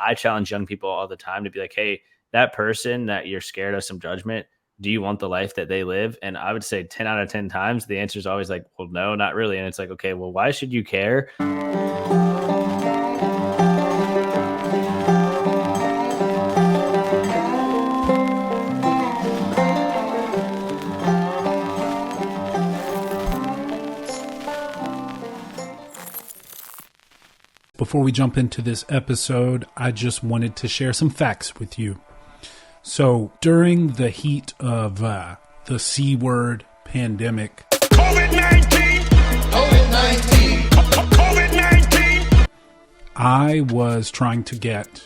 I challenge young people all the time to be like, hey, that person that you're scared of some judgment, do you want the life that they live? And I would say 10 out of 10 times, the answer is always like, well, no, not really. And it's like, okay, well, why should you care? Before we jump into this episode, I just wanted to share some facts with you. So during the heat of the C word pandemic, COVID-19, I was trying to get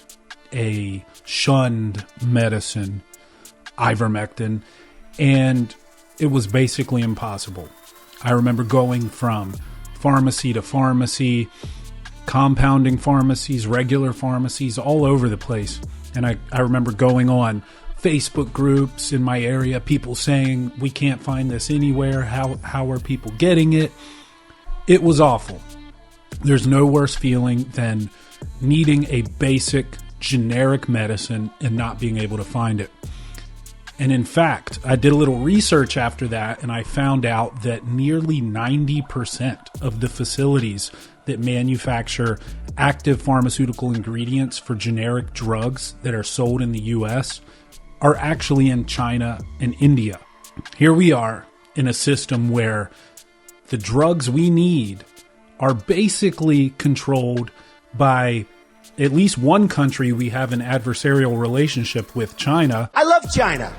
a shunned medicine, ivermectin, and it was basically impossible. I remember going from pharmacy to pharmacy, compounding pharmacies, regular pharmacies, all over the place. And I remember going on Facebook groups in my area, people saying, we can't find this anywhere. How are people getting it? It was awful. There's no worse feeling than needing a basic generic medicine and not being able to find it. And in fact, I did a little research after that, and I found out that nearly 90% of the facilities that manufacture active pharmaceutical ingredients for generic drugs that are sold in the US are actually in China and India. Here we are in a system where the drugs we need are basically controlled by at least one country we have an adversarial relationship with, China. I love China.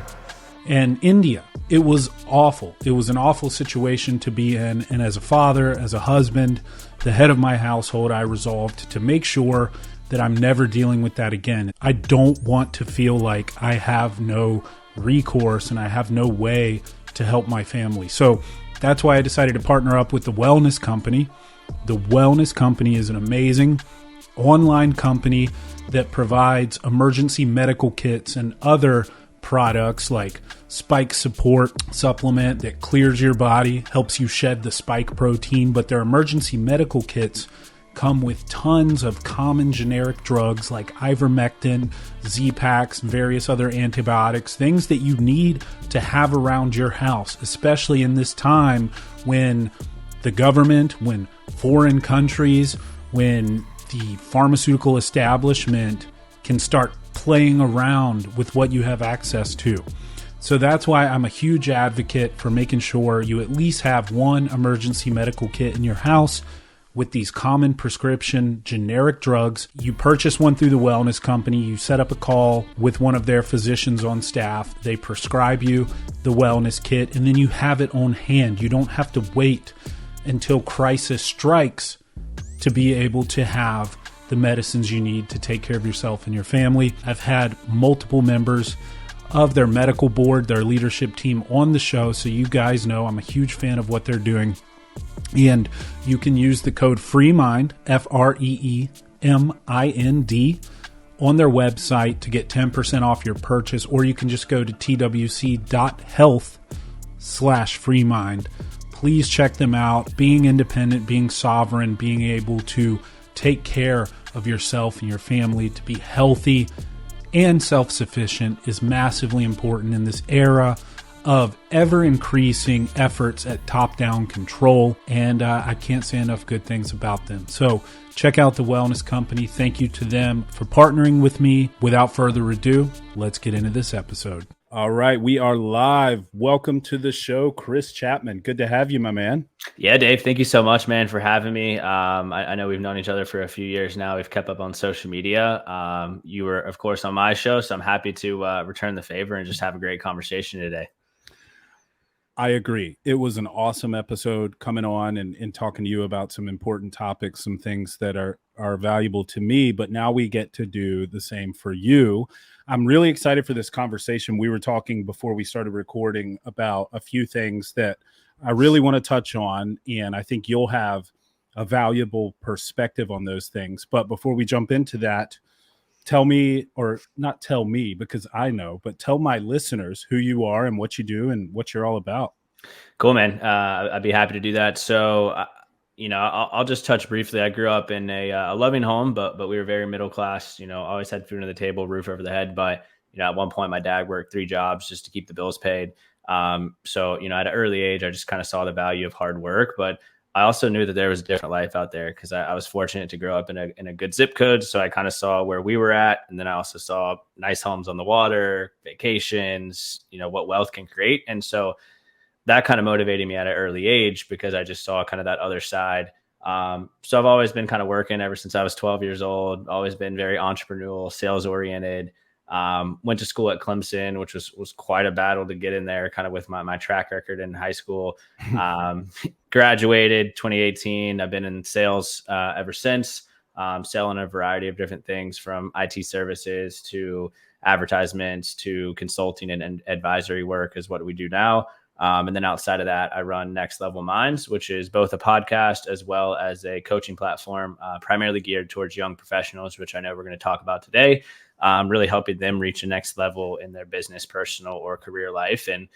And India. It was awful. It was an awful situation to be in. And as a father, as a husband, the head of my household, I resolved to make sure that I'm never dealing with that again. I don't want to feel like I have no recourse and I have no way to help my family. So that's why I decided to partner up with the Wellness Company. The Wellness Company is an amazing online company that provides emergency medical kits and other products like spike support supplement that clears your body, helps you shed the spike protein. But their emergency medical kits come with tons of common generic drugs like ivermectin, Z-Paks, various other antibiotics, things that you need to have around your house, especially in this time when the government, when foreign countries, when the pharmaceutical establishment can start playing around with what you have access to. So that's why I'm a huge advocate for making sure you at least have one emergency medical kit in your house with these common prescription generic drugs. You purchase one through the Wellness Company, you set up a call with one of their physicians on staff, they prescribe you the wellness kit, and then you have it on hand. You don't have to wait until crisis strikes to be able to have the medicines you need to take care of yourself and your family. I've had multiple members of their medical board, their leadership team on the show, so you guys know I'm a huge fan of what they're doing. And you can use the code FREEMIND, FREEMIND, on their website to get 10% off your purchase, or you can just go to twc.health/freemind. Please check them out. Being independent, being sovereign, being able to take care of yourself and your family, to be healthy and self-sufficient is massively important in this era of ever-increasing efforts at top-down control, and I can't say enough good things about them. So check out the Wellness Company. Thank you to them for partnering with me. Without further ado, let's get into this episode. All right, we are live. Welcome to the show, Chris Chapman. Good to have you, my man. Yeah, Dave, thank you so much, man, for having me. I know we've known each other for a few years now. We've kept up on social media. You were, of course, on my show, so I'm happy to return the favor and just have a great conversation today. I agree. It was an awesome episode coming on and talking to you about some important topics, some things that are valuable to me, but now we get to do the same for you. I'm really excited for this conversation. We were talking before we started recording about a few things that I really want to touch on, and I think you'll have a valuable perspective on those things. But before we jump into that, tell me, or not tell me because I know, but tell my listeners who you are and what you do and what you're all about. Cool, man. I'd be happy to do that. So I'll just touch briefly. I grew up in a loving home, but we were very middle class. Always had food on the table, roof over the head. But at one point, my dad worked 3 jobs just to keep the bills paid. So at an early age, I just kind of saw the value of hard work. But I also knew that there was a different life out there because I was fortunate to grow up in a good zip code. So I kind of saw where we were at, and then I also saw nice homes on the water, vacations. What wealth can create, and so that kind of motivated me at an early age because I just saw kind of that other side. So I've always been kind of working ever since I was 12 years old, always been very entrepreneurial, sales oriented. Went to school at Clemson, which was quite a battle to get in there kind of with my track record in high school. Graduated 2018. I've been in sales ever since, selling a variety of different things from IT services to advertisements to consulting and advisory work is what we do now. And then outside of that, I run Next Level Minds, which is both a podcast as well as a coaching platform, primarily geared towards young professionals, which I know we're going to talk about today, really helping them reach a next level in their business, personal, or career life. And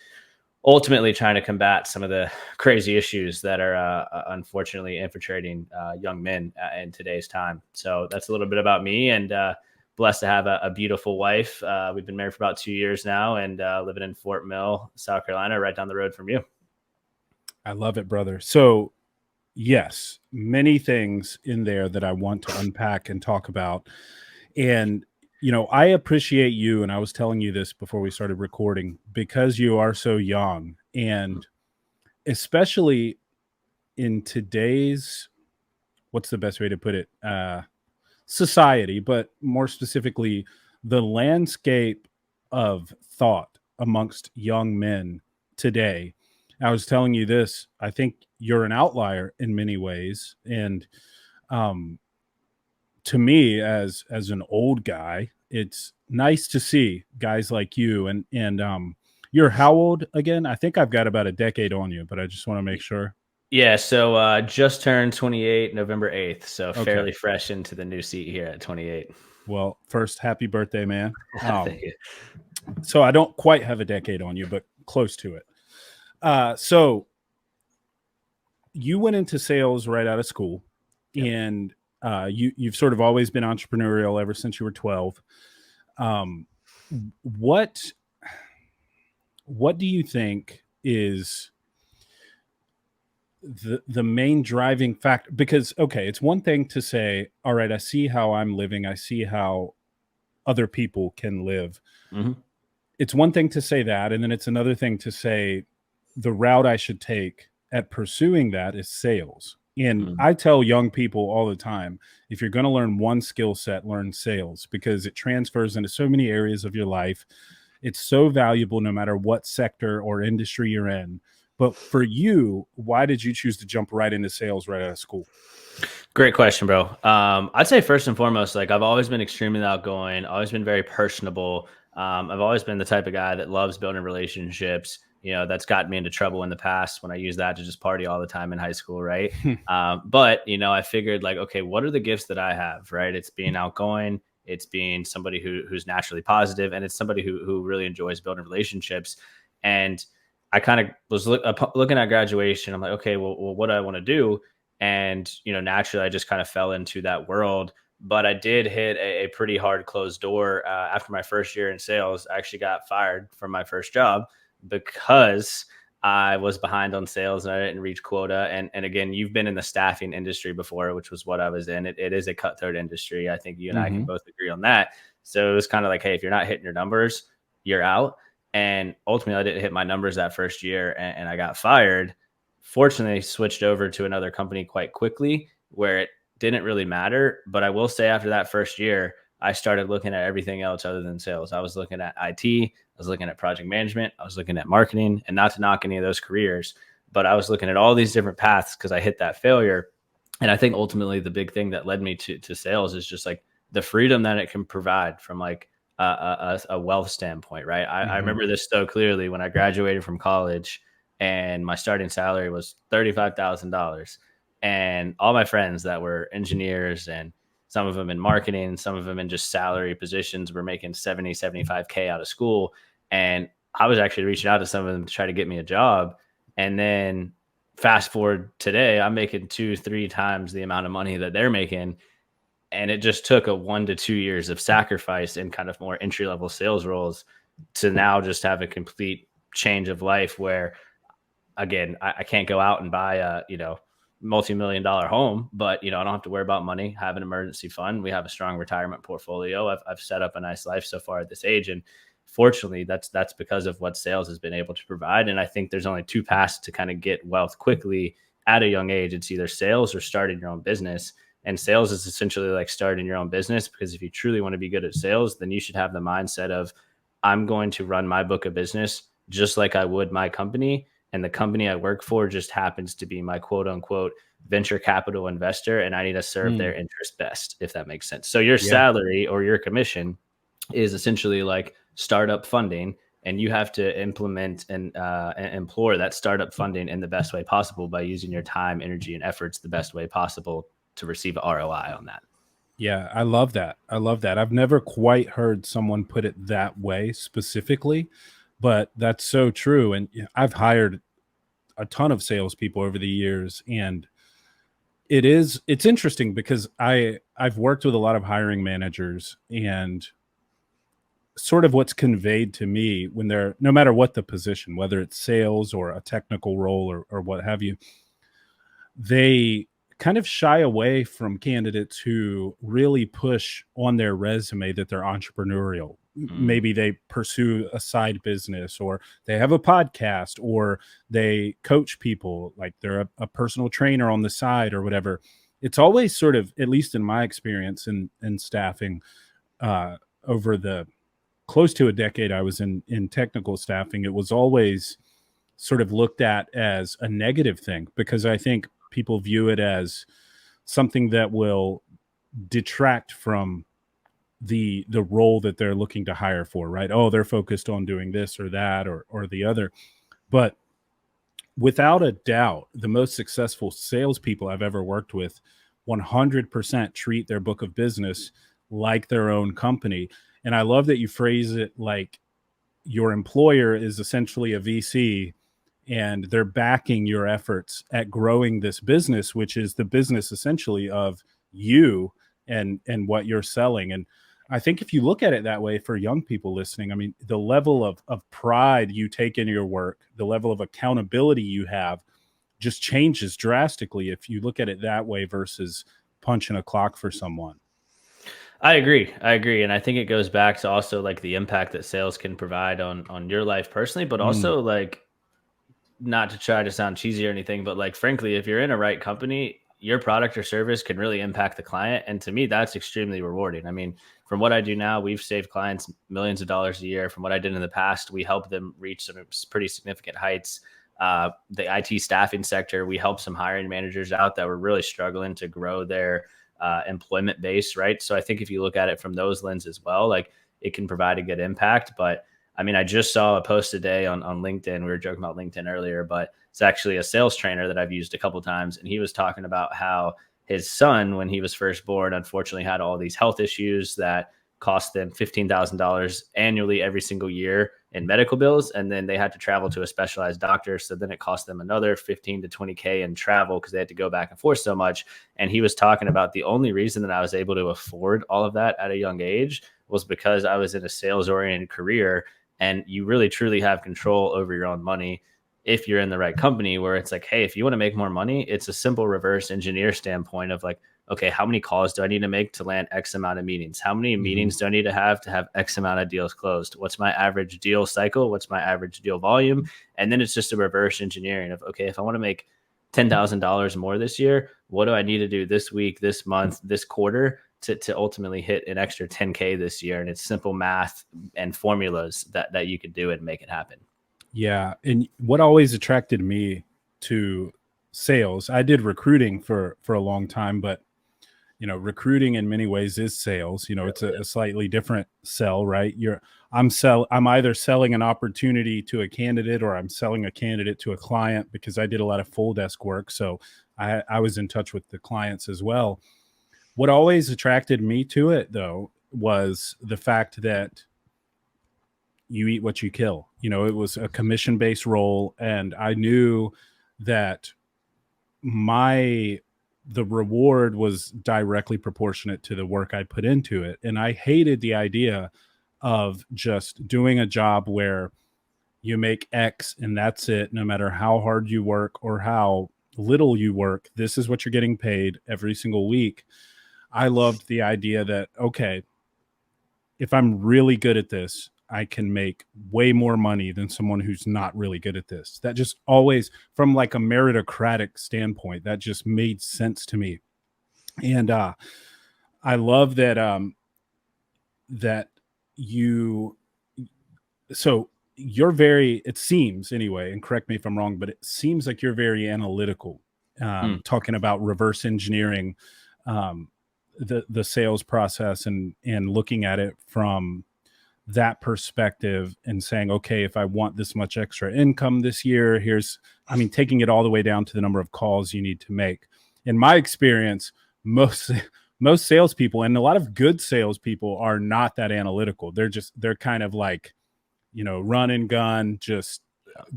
ultimately trying to combat some of the crazy issues that are unfortunately infiltrating young men in today's time. So that's a little bit about me, and blessed to have a beautiful wife. We've been married for about 2 years now, and living in Fort Mill, South Carolina, right down the road from you. I love it, brother. So, yes, many things in there that I want to unpack and talk about. And, I appreciate you. And I was telling you this before we started recording because you are so young. And especially in today's, what's the best way to put it? Society, but more specifically, the landscape of thought amongst young men today. I was telling you this, I think you're an outlier in many ways. And um, to me, as an old guy, it's nice to see guys like you. And you're how old again? I think I've got about a decade on you, but I just want to make sure. Yeah, so just turned 28 November 8th, so Okay. fairly fresh into the new seat here at 28. Well, first, happy birthday, man. Thank you. So I don't quite have a decade on you, but close to it. So you went into sales right out of school, Yep. and you've sort of always been entrepreneurial ever since you were 12. Um, what what do you think is the main driving factor? Because okay, it's one thing to say, all right, I see how I'm living, I see how other people can live. Hmm. It's one thing to say that, and then it's another thing to say the route I should take at pursuing that is sales. And Hmm. I tell young people all the time, if you're going to learn one skill set, learn sales because it transfers into so many areas of your life. It's so valuable no matter what sector or industry you're in. But for you, why did you choose to jump right into sales right out of school? Great question, bro. I'd say first and foremost, like I've always been extremely outgoing, always been very personable. I've always been the type of guy that loves building relationships. That's gotten me into trouble in the past when I used that to just party all the time in high school, right? But I figured like, okay, what are the gifts that I have, right? It's being outgoing, it's being somebody who's naturally positive, and it's somebody who really enjoys building relationships. And I kind of was looking at graduation. I'm like, okay, well, what do I want to do? And naturally I just kind of fell into that world. But I did hit a pretty hard closed door after my first year in sales. I actually got fired from my first job because I was behind on sales and I didn't reach quota. And again, you've been in the staffing industry before, which was what I was in. It is a cutthroat industry. I think you and I can Mm-hmm. both agree on that. So it was kind of like, hey, if you're not hitting your numbers, you're out. And ultimately, I didn't hit my numbers that first year, and I got fired. Fortunately, switched over to another company quite quickly where it didn't really matter. But I will say, after that first year, I started looking at everything else other than sales. I was looking at IT, I was looking at project management, I was looking at marketing, and not to knock any of those careers, but I was looking at all these different paths because I hit that failure. And I think ultimately the big thing that led me to sales is just like the freedom that it can provide from like a wealth standpoint, right? I Mm-hmm. remember this so clearly when I graduated from college and my starting salary was $35,000. And all my friends that were engineers and some of them in marketing, some of them in just salary positions were making 70, 75K out of school. And I was actually reaching out to some of them to try to get me a job. And then fast forward today, I'm making 2, 3 times the amount of money that they're making. And it just took a 1 to 2 years of sacrifice in kind of more entry level sales roles to now just have a complete change of life where, again, I can't go out and buy a, multi-million dollar home, but I don't have to worry about money, have an emergency fund. We have a strong retirement portfolio. I've set up a nice life so far at this age. And fortunately that's because of what sales has been able to provide. And I think there's only two paths to kind of get wealth quickly at a young age. It's either sales or starting your own business. And sales is essentially like starting your own business, because if you truly want to be good at sales, then you should have the mindset of, I'm going to run my book of business just like I would my company. And the company I work for just happens to be my quote unquote venture capital investor. And I need to serve their Mm, interest best, if that makes sense. So your yeah. salary or your commission is essentially like startup funding. And you have to implement and implore that startup funding in the best way possible by using your time, energy, and efforts the best way possible to receive a ROI on that. Yeah, I love that. I love that. I've never quite heard someone put it that way specifically, but that's so true. And I've hired a ton of salespeople over the years, and it's interesting because I've worked with a lot of hiring managers, and sort of what's conveyed to me when they're, no matter what the position, whether it's sales or a technical role or what have you, they kind of shy away from candidates who really push on their resume that they're entrepreneurial. Mm. Maybe they pursue a side business, or they have a podcast, or they coach people, like they're a personal trainer on the side or whatever. It's always sort of, at least in my experience in staffing, uh, over the close to a decade I was in technical staffing, it was always sort of looked at as a negative thing, because I think people view it as something that will detract from the role that they're looking to hire for, right? Oh, they're focused on doing this or that or the other. But without a doubt, the most successful salespeople I've ever worked with 100% treat their book of business like their own company. And I love that you phrase it like your employer is essentially a VC, and they're backing your efforts at growing this business, which is the business essentially of you and what you're selling. And I think if you look at it that way, for young people listening, I mean, the level of pride you take in your work, the level of accountability you have, just changes drastically if you look at it that way versus punching a clock for someone. I agree. I agree. And I think it goes back to also like the impact that sales can provide on your life personally, but Mm, also like, not to try to sound cheesy or anything, but like frankly, if you're in a right company, your product or service can really impact the client. And to me, that's extremely rewarding. I mean, from what I do now, we've saved clients millions of dollars a year. From what I did in the past, we helped them reach some pretty significant heights. The IT staffing sector, we helped some hiring managers out that were really struggling to grow their employment base, right? So I think if you look at it from those lenses as well, like it can provide a good impact. But I mean, I just saw a post today on LinkedIn. We were joking about LinkedIn earlier, but it's actually a sales trainer that I've used a couple times. And he was talking about how his son, when he was first born, unfortunately had all these health issues that cost them $15,000 annually every single year in medical bills. And then they had to travel to a specialized doctor. So then it cost them another 15 to 20K in travel because they had to go back and forth so much. And he was talking about the only reason that I was able to afford all of that at a young age was because I was in a sales oriented career, and you really truly have control over your own money if you're in the right company, where it's like, hey, if you want to make more money, it's a simple reverse engineer standpoint of like, okay, how many calls do I need to make to land X amount of meetings? How many mhm. meetings do I need to have X amount of deals closed? What's my average deal cycle? What's my average deal volume? And then it's just a reverse engineering of, okay, if I want to make $10,000 more this year, what do I need to do this week, this month, this quarter to ultimately hit an extra 10K this year? And it's simple math and formulas that you could do and make it happen. Yeah, and what always attracted me to sales, I did recruiting for a long time, but recruiting in many ways is sales. It's a slightly different sell, right? I'm either selling an opportunity to a candidate, or I'm selling a candidate to a client, because I did a lot of full desk work. So I was in touch with the clients as well. What always attracted me to it, though, was the fact that you eat what you kill. It was a commission based role. And I knew that my the reward was directly proportionate to the work I put into it. And I hated the idea of just doing a job where you make X and that's it, no matter how hard you work or how little you work. This is what you're getting paid every single week. I loved the idea that, okay, if I'm really good at this, I can make way more money than someone who's not really good at this. That just always, from like a meritocratic standpoint, that just made sense to me. And I love that that you so you're very, it seems anyway, and correct me if I'm wrong, but it seems like you're very analytical, Mm. talking about reverse engineering um, the sales process and looking at it from that perspective and saying, okay, if I want this much extra income this year, here's, I mean, taking it all the way down to the number of calls you need to make. In my experience, most most salespeople and a lot of good salespeople are not that analytical. They're kind of like, run and gun, just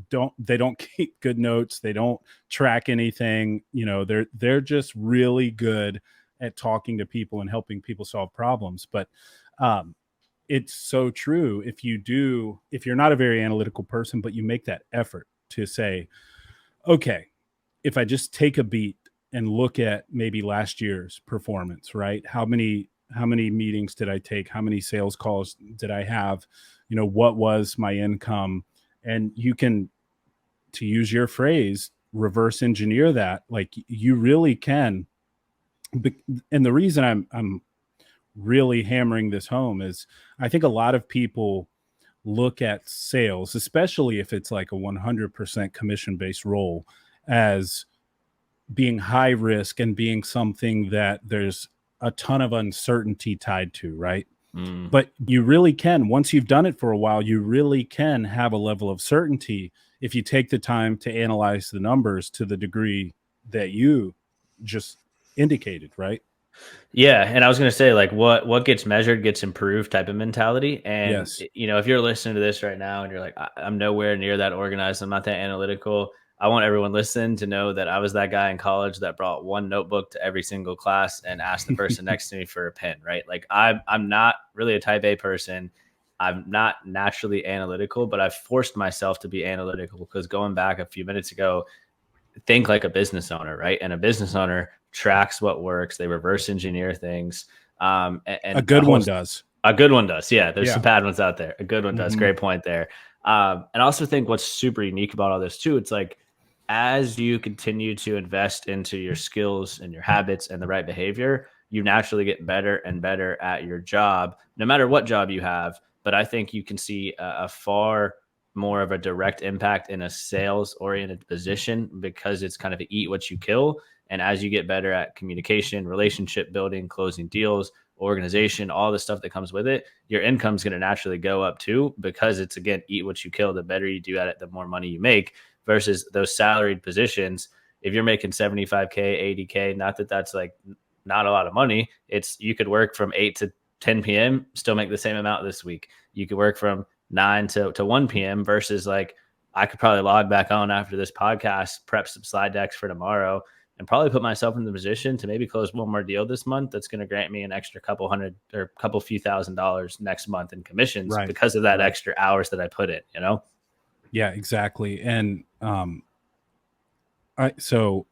don't keep good notes. They don't track anything. They're just really good at talking to people and helping people solve problems. But um, it's so true. If you're not a very analytical person, but you make that effort to say, okay, if I just take a beat and look at maybe last year's performance, right? How many meetings did I take? How many sales calls did I have? What was my income? And you can, to use your phrase, reverse engineer that. Like you really can. And the reason I'm really hammering this home is I think a lot of people look at sales, especially if it's like a 100% commission based role, as being high risk and being something that there's a ton of uncertainty tied to, right? Mm. But you really can, once you've done it for a while, you really can have a level of certainty if you take the time to analyze the numbers to the degree that you just indicated, right? Yeah, and I was gonna say, like, what gets measured gets improved type of mentality. And Yes. if you're listening to this right now and you're like, I'm nowhere near that organized, I'm not that analytical. I want everyone listening to know that I was that guy in college that brought one notebook to every single class and asked the person next to me for a pen. Right? Like, I'm not really a Type A person. I'm not naturally analytical, but I've forced myself to be analytical because going back a few minutes ago, think like a business owner, right? And a business owner tracks what works. They reverse engineer things. A And good one does. a good one does. Yeah, there's some Yeah. bad ones out there. A good one does. Hmm. Great point there. And I also think what's super unique about all this too, it's like as you continue to invest into your skills and your habits and the right behavior, you naturally get better and better at your job, no matter what job you have. But I think you can see a far more of a direct impact in a sales oriented position because it's kind of a eat what you kill. And as you get better at communication, relationship building, closing deals, organization, all the stuff that comes with it, your income's going to naturally go up too because it's, again, eat what you kill. The better you do at it, the more money you make versus those salaried positions. If you're making 75K, 80K, not that that's like not a lot of money, it's you could work from 8 to 10 p.m., still make the same amount this week. You could work from 9 to 1 p.m. versus like I could probably log back on after this podcast, prep some slide decks for tomorrow, and probably put myself in the position to maybe close one more deal this month that's going to grant me an extra couple hundred or couple few $1,000s next month in commissions Right. because of that Right. extra hours that I put in. Yeah, exactly. And I so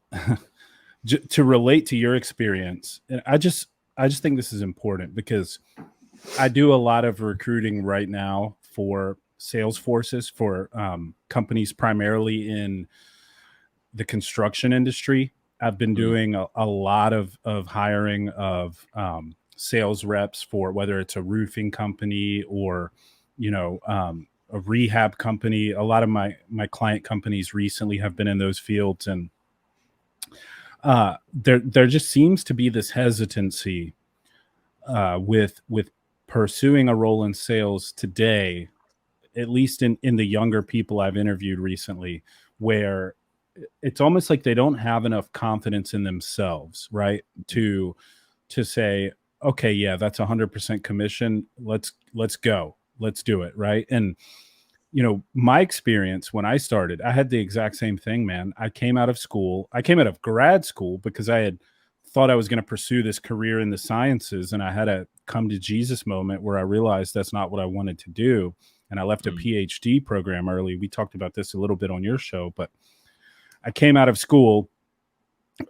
to relate to your experience, and I just think this is important because I do a lot of recruiting right now for sales forces for companies primarily in the construction industry. I've been Mm, doing a lot of hiring of sales reps for whether it's a roofing company or a rehab company. A lot of my client companies recently have been in those fields, and there just seems to be this hesitancy with pursuing a role in sales today, at least in the younger people I've interviewed recently, where it's almost like they don't have enough confidence in themselves, right? To say, okay, yeah, that's 100% commission. Let's go. Let's do it, right? And my experience when I started, I had the exact same thing, man. I came out of school, I came out of grad school because I had thought I was going to pursue this career in the sciences. And I had a come to Jesus moment where I realized that's not what I wanted to do. And I left a Mm, PhD program early. We talked about this a little bit on your show, but I came out of school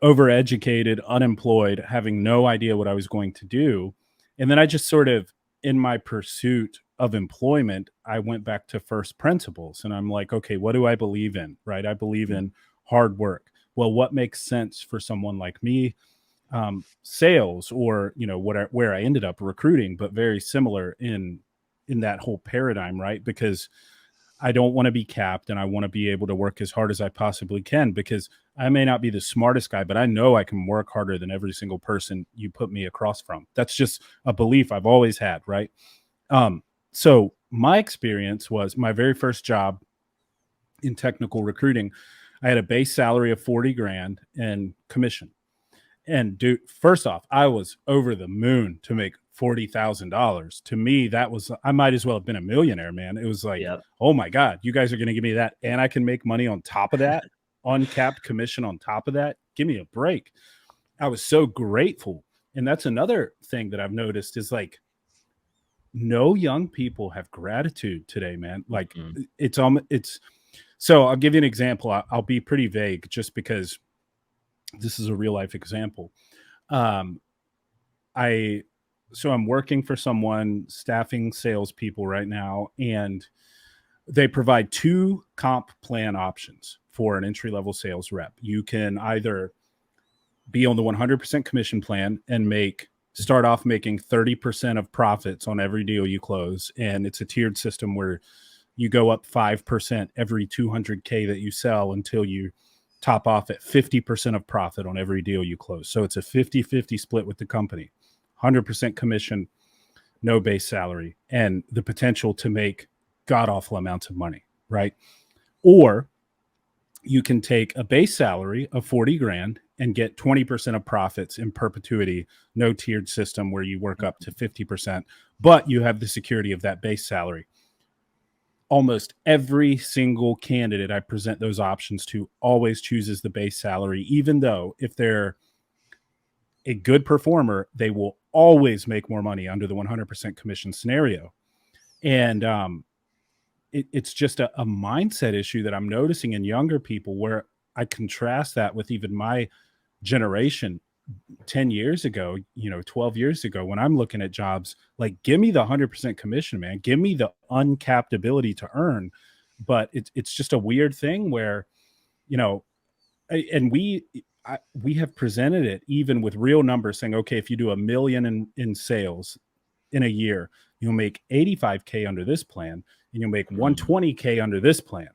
overeducated, unemployed, having no idea what I was going to do. And then I just sort of, in my pursuit of employment, I went back to first principles and I'm like, okay, what do I believe in? Right. I believe mm, in hard work. Well, what makes sense for someone like me? Sales, or where I ended up recruiting, but very similar in that whole paradigm, right? Because I don't want to be capped and I want to be able to work as hard as I possibly can, because I may not be the smartest guy, but I know I can work harder than every single person you put me across from. That's just a belief I've always had, right? Um, so my experience was my very first job in technical recruiting. I had a base salary of 40 grand and commission. And dude, first off, I was over the moon to make $40,000. To me, that was, I might as well have been a millionaire, man. It was like, yep. oh my God, you guys are going to give me that. And I can make money on top of that, uncapped commission on top of that. Give me a break. I was so grateful. And that's another thing that I've noticed is like, no young people have gratitude today, man. Like Mm, it's, so I'll give you an example. I'll be pretty vague just because this is a real life example. Um, I so I'm working for someone staffing salespeople right now, and they provide two comp plan options for an entry level sales rep. You can either be on the 100% commission plan and start off making 30% of profits on every deal you close, and it's a tiered system where you go up 5% every 200K that you sell until you top off at 50% of profit on every deal you close. So it's a 50-50 split with the company. 100% commission, no base salary, and the potential to make god awful amounts of money, right? Or you can take a base salary of 40 grand and get 20% of profits in perpetuity, no tiered system where you work up to 50%, but you have the security of that base salary. Almost every single candidate I present those options to always chooses the base salary, even though if they're a good performer, they will always make more money under the 100% commission scenario. And it's just a mindset issue that I'm noticing in younger people, where I contrast that with even my generation 10 years ago, 12 years ago, when I'm looking at jobs, like, give me the 100% commission, man. Give me the uncapped ability to earn. But it's just a weird thing where, you know, and we have presented it even with real numbers, saying, okay, if you do 1 million in sales in a year, you'll make 85K under this plan, and you'll make mm, 120K under this plan.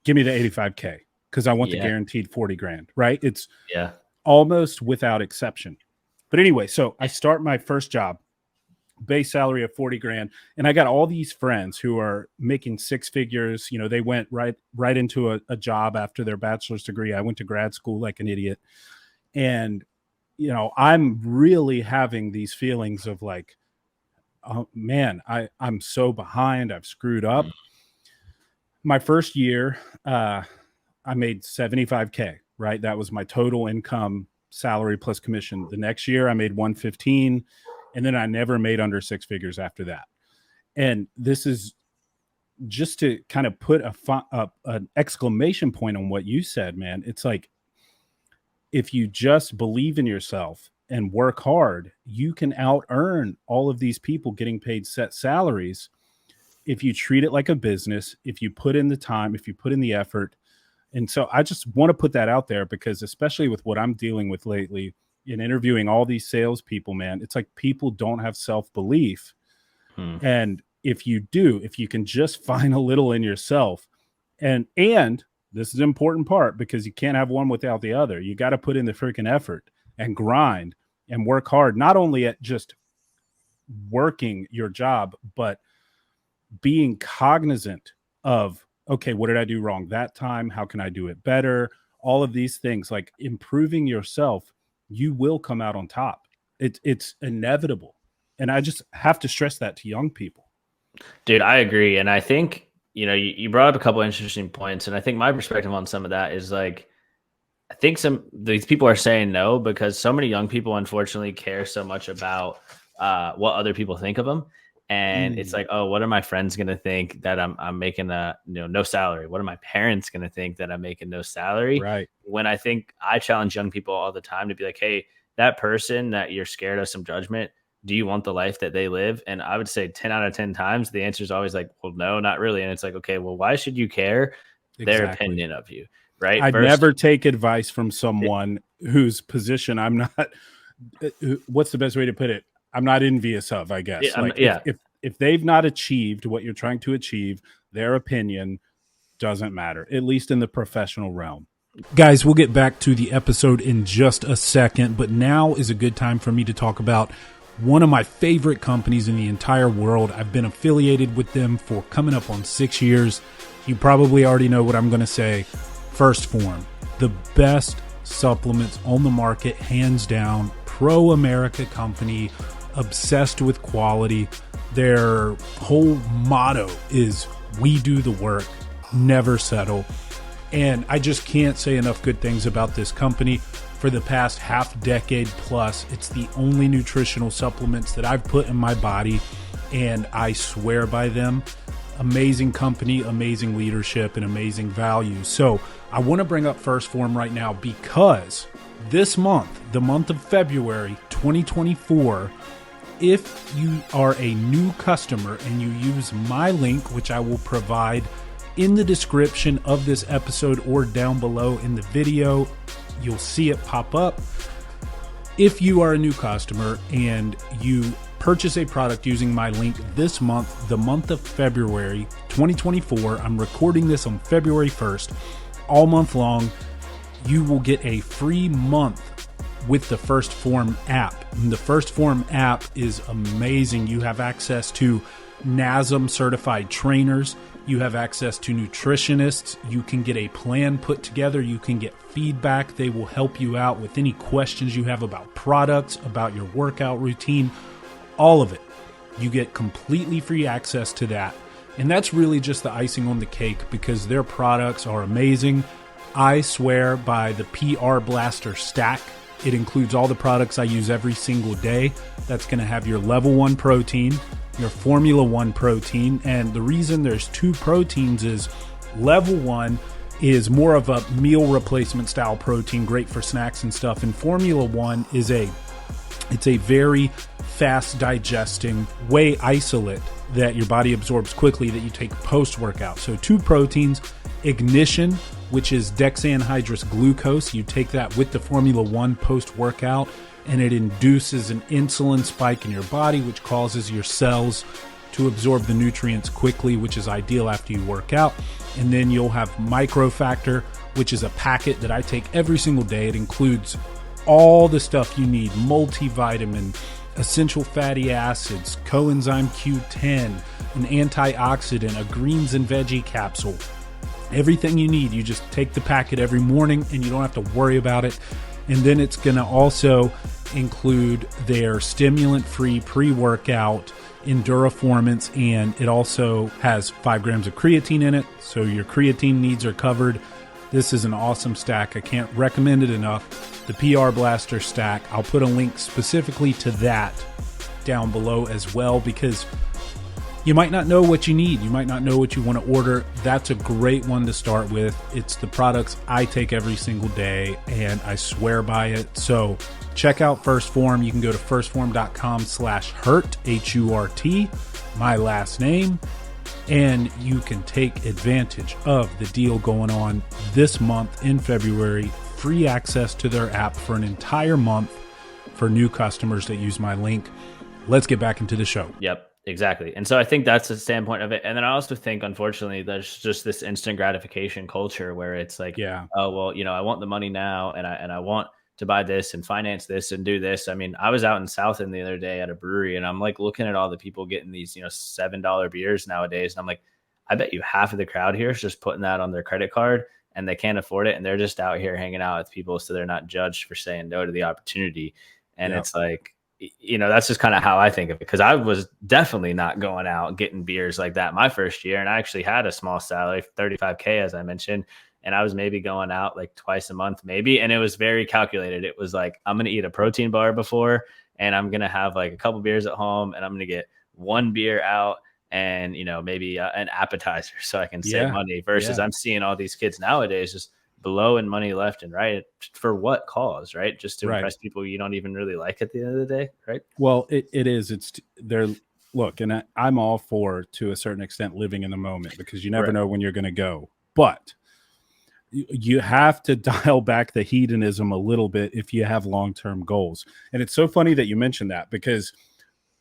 Give me the 85K because I want the yeah. guaranteed 40 grand, right? It's Yeah. almost without exception. But anyway, so I start my first job, base salary of 40 grand, and I got all these friends who are making six figures. They went right into a job after their bachelor's degree. I went to grad school like an idiot. And I'm really having these feelings of like, oh man, I'm so behind. I've screwed Mm, up. My first year, I made 75K, right? That was my total income, salary plus commission. The next year I made 115, and then I never made under six figures after that. And this is just to kind of put an exclamation point on what you said, man. It's like, if you just believe in yourself and work hard, you can out earn all of these people getting paid set salaries if you treat it like a business, if you put in the time, if you put in the effort. And so I just want to put that out there, because especially with what I'm dealing with lately in interviewing all these salespeople, man, it's like people don't have self-belief. mm, And if you can just find a little in yourself, and this is an important part, because you can't have one without the other. You got to put in the freaking effort and grind and work hard, not only at just working your job, but being cognizant of, okay, what did I do wrong that time? How can I do it better? All of these things, like improving yourself, you will come out on top. It's inevitable. And I just have to stress that to young people. dude, I agree. And I think you brought up a couple interesting points, and I think my perspective on some of that is like I think some these people are saying no because so many young people unfortunately care so much about what other people think of them, and it's Mm, like, oh, what are my friends going to think that I'm making a no salary? What are my parents going to think that I'm making no salary? right. When I think I challenge young people all the time to be like, hey, that person that you're scared of some judgment, do you want the life that they live? And I would say 10 out of 10 times the answer is always like, well, no, not really. And it's like, okay, well, why should you care their Exactly. opinion of you? Right. I'd Versus never take advice from someone whose position I'm not. What's the best way to put it? I'm not envious of. I guess. Like yeah, if they've not achieved what you're trying to achieve, their opinion doesn't matter. At least in the professional realm. Guys, we'll get back to the episode in just a second, but now is a good time for me to talk about one of my favorite companies in the entire world. I've been affiliated with them for coming up on 6 years. You probably already know what I'm going to say. First Form, the best supplements on the market, hands down. Pro America company, obsessed with quality. Their whole motto is we do the work, never settle. And I just can't say enough good things about this company. For the past half decade plus, it's the only nutritional supplements that I've put in my body, and I swear by them. Amazing company, amazing leadership, and amazing value. So I want to bring up First Form right now because this month, the month of February 2024, if you are a new customer and you use my link, which I will provide in the description of this episode or down below in the video, you'll see it pop up. If you are a new customer and you purchase a product using my link this month, the month of February 2024, I'm recording this on February 1st, all month long, you will get a free month with the First Form app. And the First Form app is amazing. You have access to NASM certified trainers. You have access to nutritionists. You can get a plan put together. You can get feedback. They will help you out with any questions you have about products, about your workout routine, all of it. You get completely free access to that. And that's really just the icing on the cake because their products are amazing. I swear by the PR Blaster stack. It includes all the products I use every single day. That's going to have your level 1 protein, your Formula 1 protein. And the reason there's 2 proteins is level 1 is more of a meal replacement style protein, great for snacks and stuff. And Formula 1 is it's a very fast digesting whey isolate that your body absorbs quickly that you take post workout. So 2 proteins, Ignition, which is dexanhydrous glucose. You take that with the Formula 1 post workout and it induces an insulin spike in your body, which causes your cells to absorb the nutrients quickly, which is ideal after you work out. And then you'll have Microfactor, which is a packet that I take every single day. It includes all the stuff you need: multivitamin, essential fatty acids, coenzyme Q10, an antioxidant, a greens and veggie capsule. Everything you need. You just take the packet every morning and you don't have to worry about it. And then it's going to also include their stimulant-free pre-workout Enduraformance, and it also has 5 grams of creatine in it, so your creatine needs are covered. This is an awesome stack. I can't recommend it enough. The PR Blaster stack, I'll put a link specifically to that down below as well, because you might not know what you need. You might not know what you want to order. That's a great one to start with. It's the products I take every single day, and I swear by it. So check out First Form. You can go to firstform.com/hurt, H-U-R-T, my last name, and you can take advantage of the deal going on this month in February. Free access to their app for an entire month for new customers that use my link. Let's get back into the show. Yep, exactly. And so I think that's the standpoint of it. And then I also think, unfortunately, there's just this instant gratification culture where it's like, Yeah. oh, well, I want the money now, and I want to buy this and finance this and do this. I mean, I was out in South End the other day at a brewery, and I'm like looking at all the people getting these, $7 beers nowadays. And I'm like, I bet you half of the crowd here is just putting that on their credit card and they can't afford it. And they're just out here hanging out with people so they're not judged for saying no to the opportunity. And Yep. it's like, that's just kind of how I think of it. Cause I was definitely not going out getting beers like that my first year. And I actually had a small salary, 35K, as I mentioned. And I was maybe going out like twice a month, maybe. And it was very calculated. It was like, I'm going to eat a protein bar before, and I'm going to have like a couple beers at home, and I'm going to get one beer out, and, maybe an appetizer so I can save Yeah. money, versus Yeah. I'm seeing all these kids nowadays just blowing money left and right for what cause, right? Just to Right. impress people you don't even really like at the end of the day, right? Well, it is. It's they're look, and I'm all for, to a certain extent, living in the moment, because you never Right. know when you're going to go. But you have to dial back the hedonism a little bit if you have long-term goals. And it's so funny that you mentioned that, because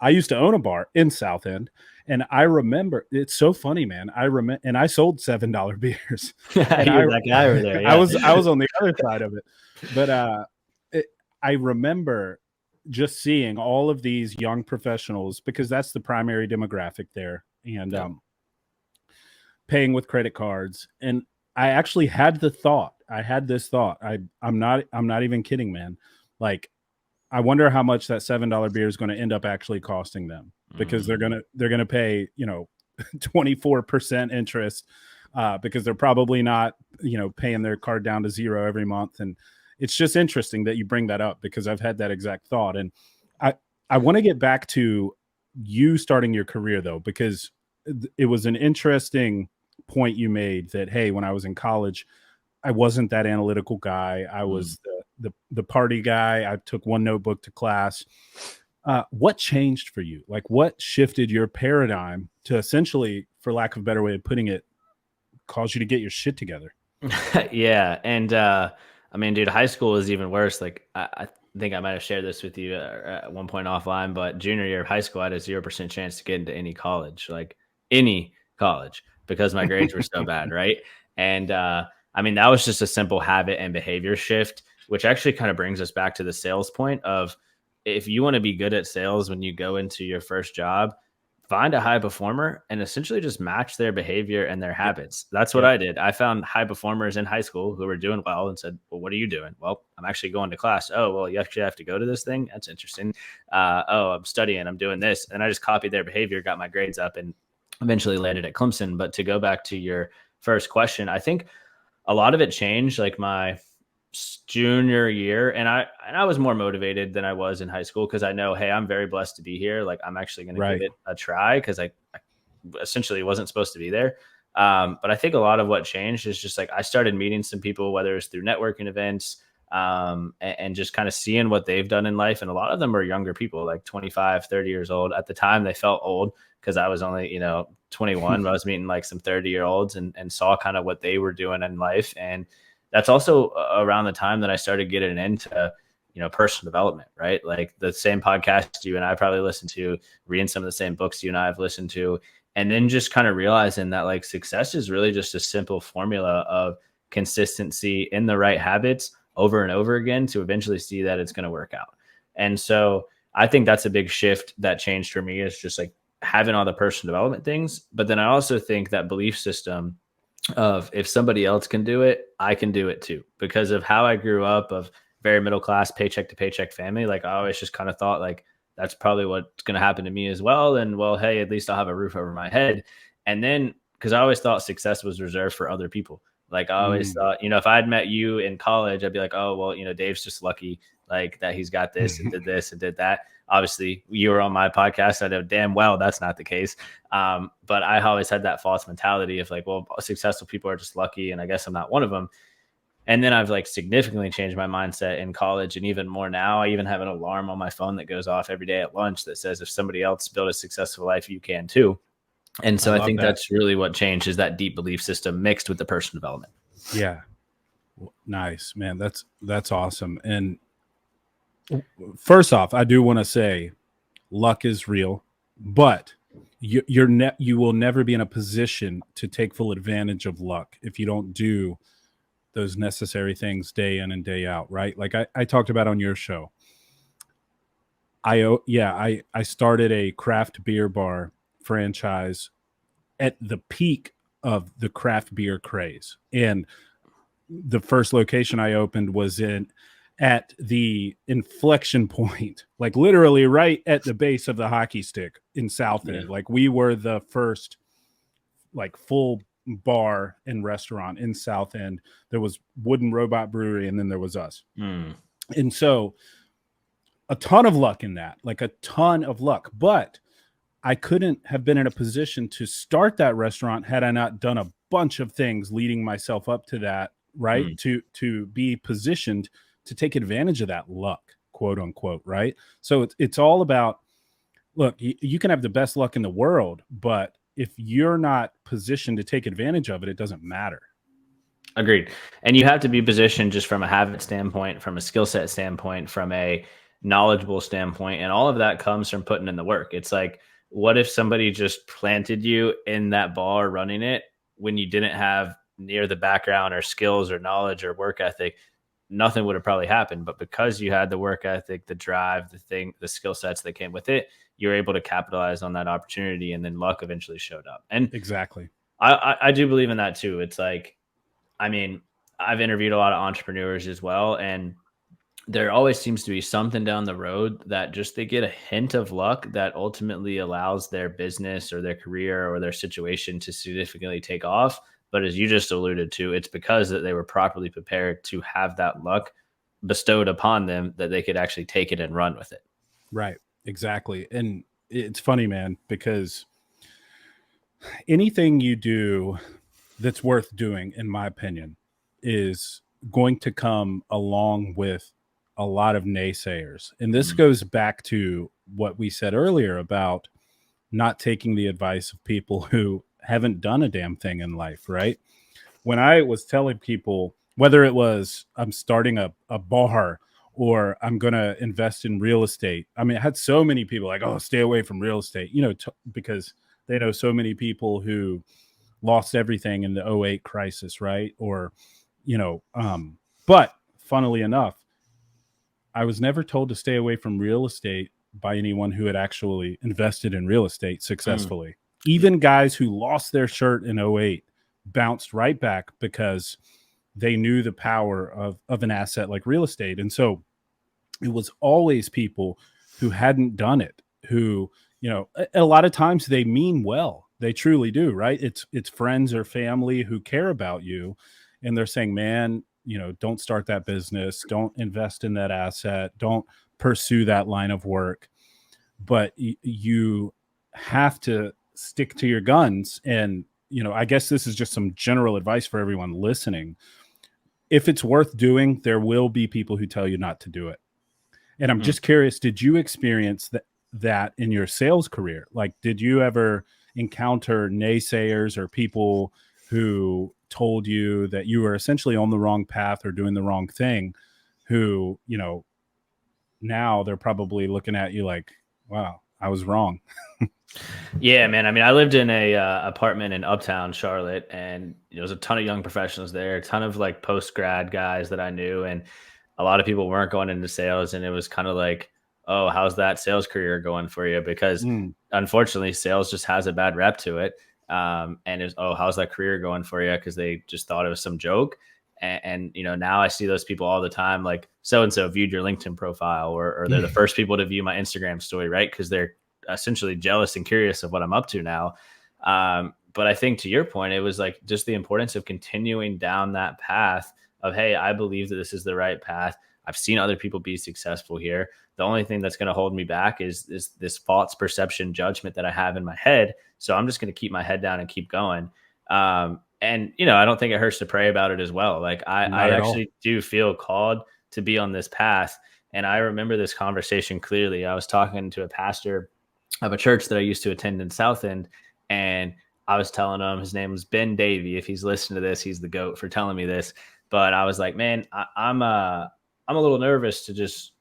I used to own a bar in South End, and I remember, it's so funny, man. I remember, and I sold $7 beers, and You're that guy over there, I yeah. was on the other side of it, but it, I remember just seeing all of these young professionals, because that's the primary demographic there, and Yep. paying with credit cards. And I actually had the thought, I had this thought, I'm not even kidding, man. Like, I wonder how much that $7 beer is going to end up actually costing them, because Mm. they're gonna pay 24% interest, because they're probably not paying their card down to zero every month. And it's just interesting that you bring that up, because I've had that exact thought. And I I want to get back to you starting your career, though, because it was an interesting point you made, that hey, when I was in college, I wasn't that analytical guy. I Mm. was the party guy. I took one notebook to class. What changed for you? Like, what shifted your paradigm to essentially, for lack of a better way of putting it, cause you to get your shit together? Yeah, and I mean, dude, high school is even worse. Like, I think I might have shared this with you at one point offline, but junior year of high school, I had a 0% chance to get into any college, like any college, because my grades were so bad, right? And I mean, that was just a simple habit and behavior shift, which actually kind of brings us back to the sales point of, if you want to be good at sales when you go into your first job, find a high performer and essentially just match their behavior and their Yep. habits. That's what Yep. I did. I found high performers in high school who were doing well and said, "Well, what are you doing?" "Well, I'm actually going to class." "Oh, well, you actually have to go to this thing? That's interesting." "Oh, I'm studying. I'm doing this." And I just copied their behavior, got my grades up, and eventually landed at Clemson. But to go back to your first question, I think a lot of it changed like my junior year, and I was more motivated than I was in high school, because I know, hey, I'm very blessed to be here. Like, I'm actually going to give Right. it a try, because I essentially wasn't supposed to be there. But I think a lot of what changed is just like I started meeting some people, whether it's through networking events, and just kind of seeing what they've done in life. And a lot of them were younger people, like 25, 30 years old. At the time, they felt old because I was only, 21, but I was meeting like some 30-year olds, and saw kind of what they were doing in life. And that's also around the time that I started getting into, personal development, right? Like the same podcast you and I probably listen to, reading some of the same books you and I have listened to, and then just kind of realizing that like success is really just a simple formula of consistency in the right habits over and over again to eventually see that it's going to work out. And so I think that's a big shift that changed for me, is just like having all the personal development things. But then I also think that belief system of, if somebody else can do it, I can do it too. Because of how I grew up, of very middle class, paycheck to paycheck family, like I always just kind of thought like that's probably what's going to happen to me as well. And well, hey, at least I'll have a roof over my head. And then, because I always thought success was reserved for other people. Like I always Mm. thought, if I had met you in college, I'd be like, oh, well, Dave's just lucky, like that he's got this and did that. Obviously, you were on my podcast. I know damn well that's not the case. But I always had that false mentality of like, well, successful people are just lucky, and I guess I'm not one of them. And then I've like significantly changed my mindset in college, and even more now. I even have an alarm on my phone that goes off every day at lunch that says, if somebody else built a successful life, you can too. And I so I love think that. that's really what changed, is that deep belief system mixed with the personal development. Yeah. Nice, man. That's awesome. And first off, I do want to say, luck is real, but you will never be in a position to take full advantage of luck if you don't do those necessary things day in and day out, right? Like I talked about on your show. I started a craft beer bar franchise at the peak of the craft beer craze. And the first location I opened was in, at the inflection point, like literally right at the base of the hockey stick in South Yeah. End. Like we were the first like full bar and restaurant in South End. There was Wooden Robot Brewery, and then there was us. Mm. And so a ton of luck in that, like a ton of luck. But I couldn't have been in a position to start that restaurant had I not done a bunch of things leading myself up to that, right? Mm. To be positioned to take advantage of that luck, quote unquote, right? So it's all about, look, you can have the best luck in the world, but if you're not positioned to take advantage of it, it doesn't matter. Agreed. And you have to be positioned just from a habit standpoint, from a skill set standpoint, from a knowledgeable standpoint. And all of that comes from putting in the work. It's like, what if somebody just planted you in that bar running it when you didn't have near the background or skills or knowledge or work ethic? Nothing would have probably happened. But because you had the work ethic, the drive, the skill sets that came with it, you're able to capitalize on that opportunity. And then luck eventually showed up. And Exactly. I do believe in that too. It's like, I mean, I've interviewed a lot of entrepreneurs as well, and there always seems to be something down the road that just they get a hint of luck that ultimately allows their business or their career or their situation to significantly take off. But as you just alluded to, it's because that they were properly prepared to have that luck bestowed upon them that they could actually take it and run with it. Right. Exactly. And it's funny, man, because anything you do that's worth doing, in my opinion, is going to come along with a lot of naysayers. And this Mm, goes back to what we said earlier about not taking the advice of people who haven't done a damn thing in life, right? When I was telling people, whether it was I'm starting a bar or I'm going to invest in real estate, I mean, I had so many people like, oh, stay away from real estate, because they know so many people who lost everything in the '08 crisis, right? Or, but funnily enough, I was never told to stay away from real estate by anyone who had actually invested in real estate mm, successfully. Even guys who lost their shirt in '08 bounced right back because they knew the power of an asset like real estate. And so it was always people who hadn't done it, who, a lot of times they mean well. They truly do, right? It's friends or family who care about you, and they're saying, man, don't start that business, don't invest in that asset, don't pursue that line of work. But you have to stick to your guns. And I guess this is just some general advice for everyone listening. If it's worth doing, there will be people who tell you not to do it. And I'm mm. just curious, did you experience that in your sales career? Like, did you ever encounter naysayers or people who told you that you were essentially on the wrong path or doing the wrong thing, who, now they're probably looking at you like, wow, I was wrong. Yeah, man. I mean, I lived in a apartment in Uptown Charlotte, and there was a ton of young professionals there, a ton of like post grad guys that I knew, and a lot of people weren't going into sales, and it was kind of like, oh, how's that sales career going for you? Because Mm, unfortunately, sales just has a bad rep to it. And it's, oh, how's that career going for you? Because they just thought it was some joke. And now I see those people all the time, like so and so viewed your LinkedIn profile, or they're the first people to view my Instagram story, right? Because they're essentially jealous and curious of what I'm up to now. But I think to your point, it was like just the importance of continuing down that path of, hey, I believe that this is the right path. I've seen other people be successful here. The only thing that's going to hold me back is this false perception judgment that I have in my head. So I'm just going to keep my head down and keep going. And I don't think it hurts to pray about it as well. Like I not at all. actually do feel called to be on this path. And I remember this conversation clearly. I was talking to a pastor of a church that I used to attend in South End, and I was telling him, his name was Ben Davey. If he's listening to this, he's the goat for telling me this. But I was like, man, I'm a little nervous to just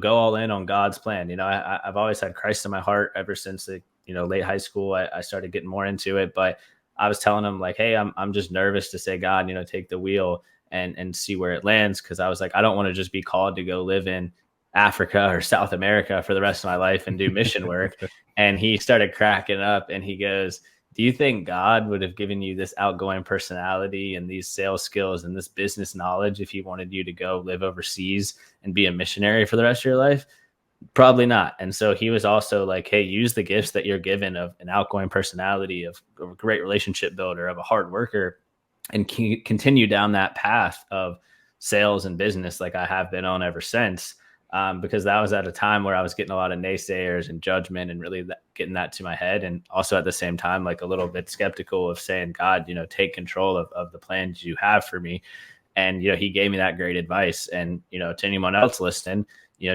go all in on God's plan. I've always had Christ in my heart ever since the late high school. I started getting more into it, but I was telling him like, hey, I'm just nervous to say, God, take the wheel and see where it lands, because I was like, I don't want to just be called to go live in Africa or South America for the rest of my life and do mission work. And he started cracking up and he goes, Do you think God would have given you this outgoing personality and these sales skills and this business knowledge if he wanted you to go live overseas and be a missionary for the rest of your life? Probably not. And so he was also like, hey, use the gifts that you're given of an outgoing personality, of a great relationship builder, of a hard worker, and continue down that path of sales and business like I have been on ever since. Because that was at a time where I was getting a lot of naysayers and judgment and really getting that to my head. And also at the same time, like a little bit skeptical of saying, God, take control of the plans you have for me. And, he gave me that great advice. And, to anyone else listening,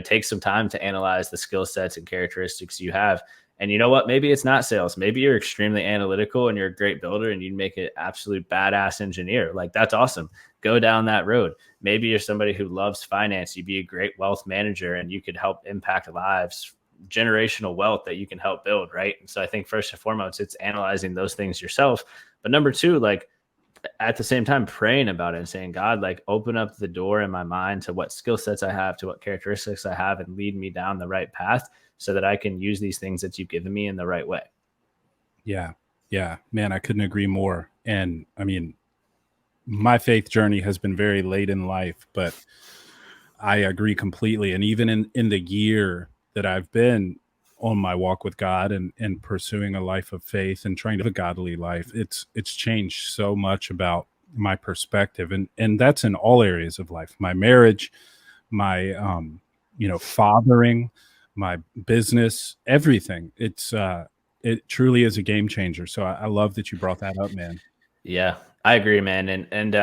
take some time to analyze the skill sets and characteristics you have. And you know what? Maybe it's not sales. Maybe you're extremely analytical and you're a great builder and you'd make an absolute badass engineer. Like, that's awesome. Go down that road. Maybe you're somebody who loves finance. You'd be a great wealth manager and you could help impact lives, generational wealth that you can help build. Right. And so I think first and foremost, it's analyzing those things yourself. But number two, like, at the same time praying about it and saying, God, like, open up the door in my mind to what skill sets I have, to what characteristics I have, and lead me down the right path so that I can use these things that you've given me in the right way. Yeah. Yeah, man, I couldn't agree more. And I mean, my faith journey has been very late in life, but I agree completely. And even in the year that I've been on my walk with God and pursuing a life of faith and trying to live a godly life, it's changed so much about my perspective. And that's in all areas of life, my marriage, my, fathering, my business, everything. It truly is a game changer. So I love that you brought that up, man. Yeah, I agree, man. And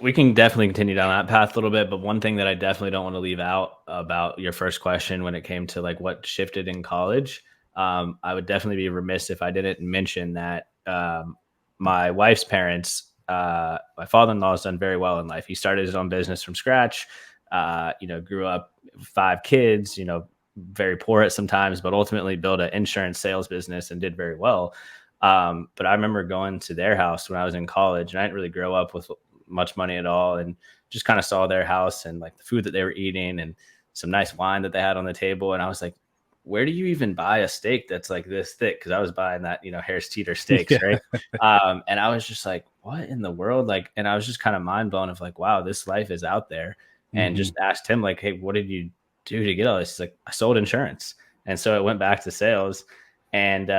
we can definitely continue down that path a little bit. But one thing that I definitely don't want to leave out about your first question when it came to like what shifted in college, I would definitely be remiss if I didn't mention that my wife's parents, my father-in-law has done very well in life. He started his own business from scratch, grew up 5 kids, very poor at some times, but ultimately built an insurance sales business and did very well. But I remember going to their house when I was in college, and I didn't really grow up with much money at all, and just kind of saw their house and like the food that they were eating and some nice wine that they had on the table. And I was like, where do you even buy a steak that's like this thick? Because I was buying that, Harris Teeter steaks, Yeah. right? And I was just like, what in the world? Like, and I was just kind of mind blown of like, wow, this life is out there. And Hmm. just asked him like, hey, what did you do to get all this? He's like, I sold insurance. And so it went back to sales. And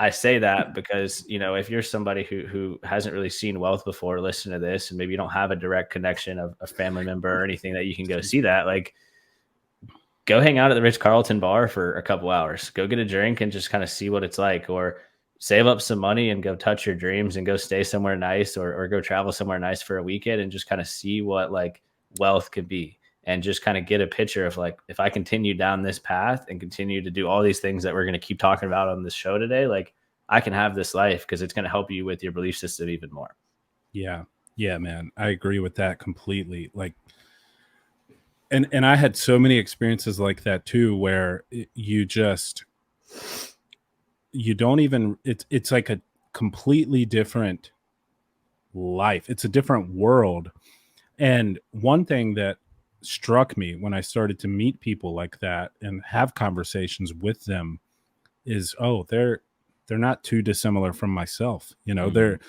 I say that because, if you're somebody who hasn't really seen wealth before, listen to this, and maybe you don't have a direct connection of a family member or anything that you can go see that, like, go hang out at the Ritz Carlton bar for a couple hours, go get a drink and just kind of see what it's like, or save up some money and go touch your dreams and go stay somewhere nice, or go travel somewhere nice for a weekend and just kind of see what like wealth could be. And just kind of get a picture of like, if I continue down this path and continue to do all these things that we're going to keep talking about on this show today, like, I can have this life because it's going to help you with your belief system even more. Yeah. Yeah, man. I agree with that completely. Like, and I had so many experiences like that too, where you don't even, it's like a completely different life. It's a different world. And one thing that struck me when I started to meet people like that and have conversations with them is, oh, they're not too dissimilar from myself. Mm-hmm. They're,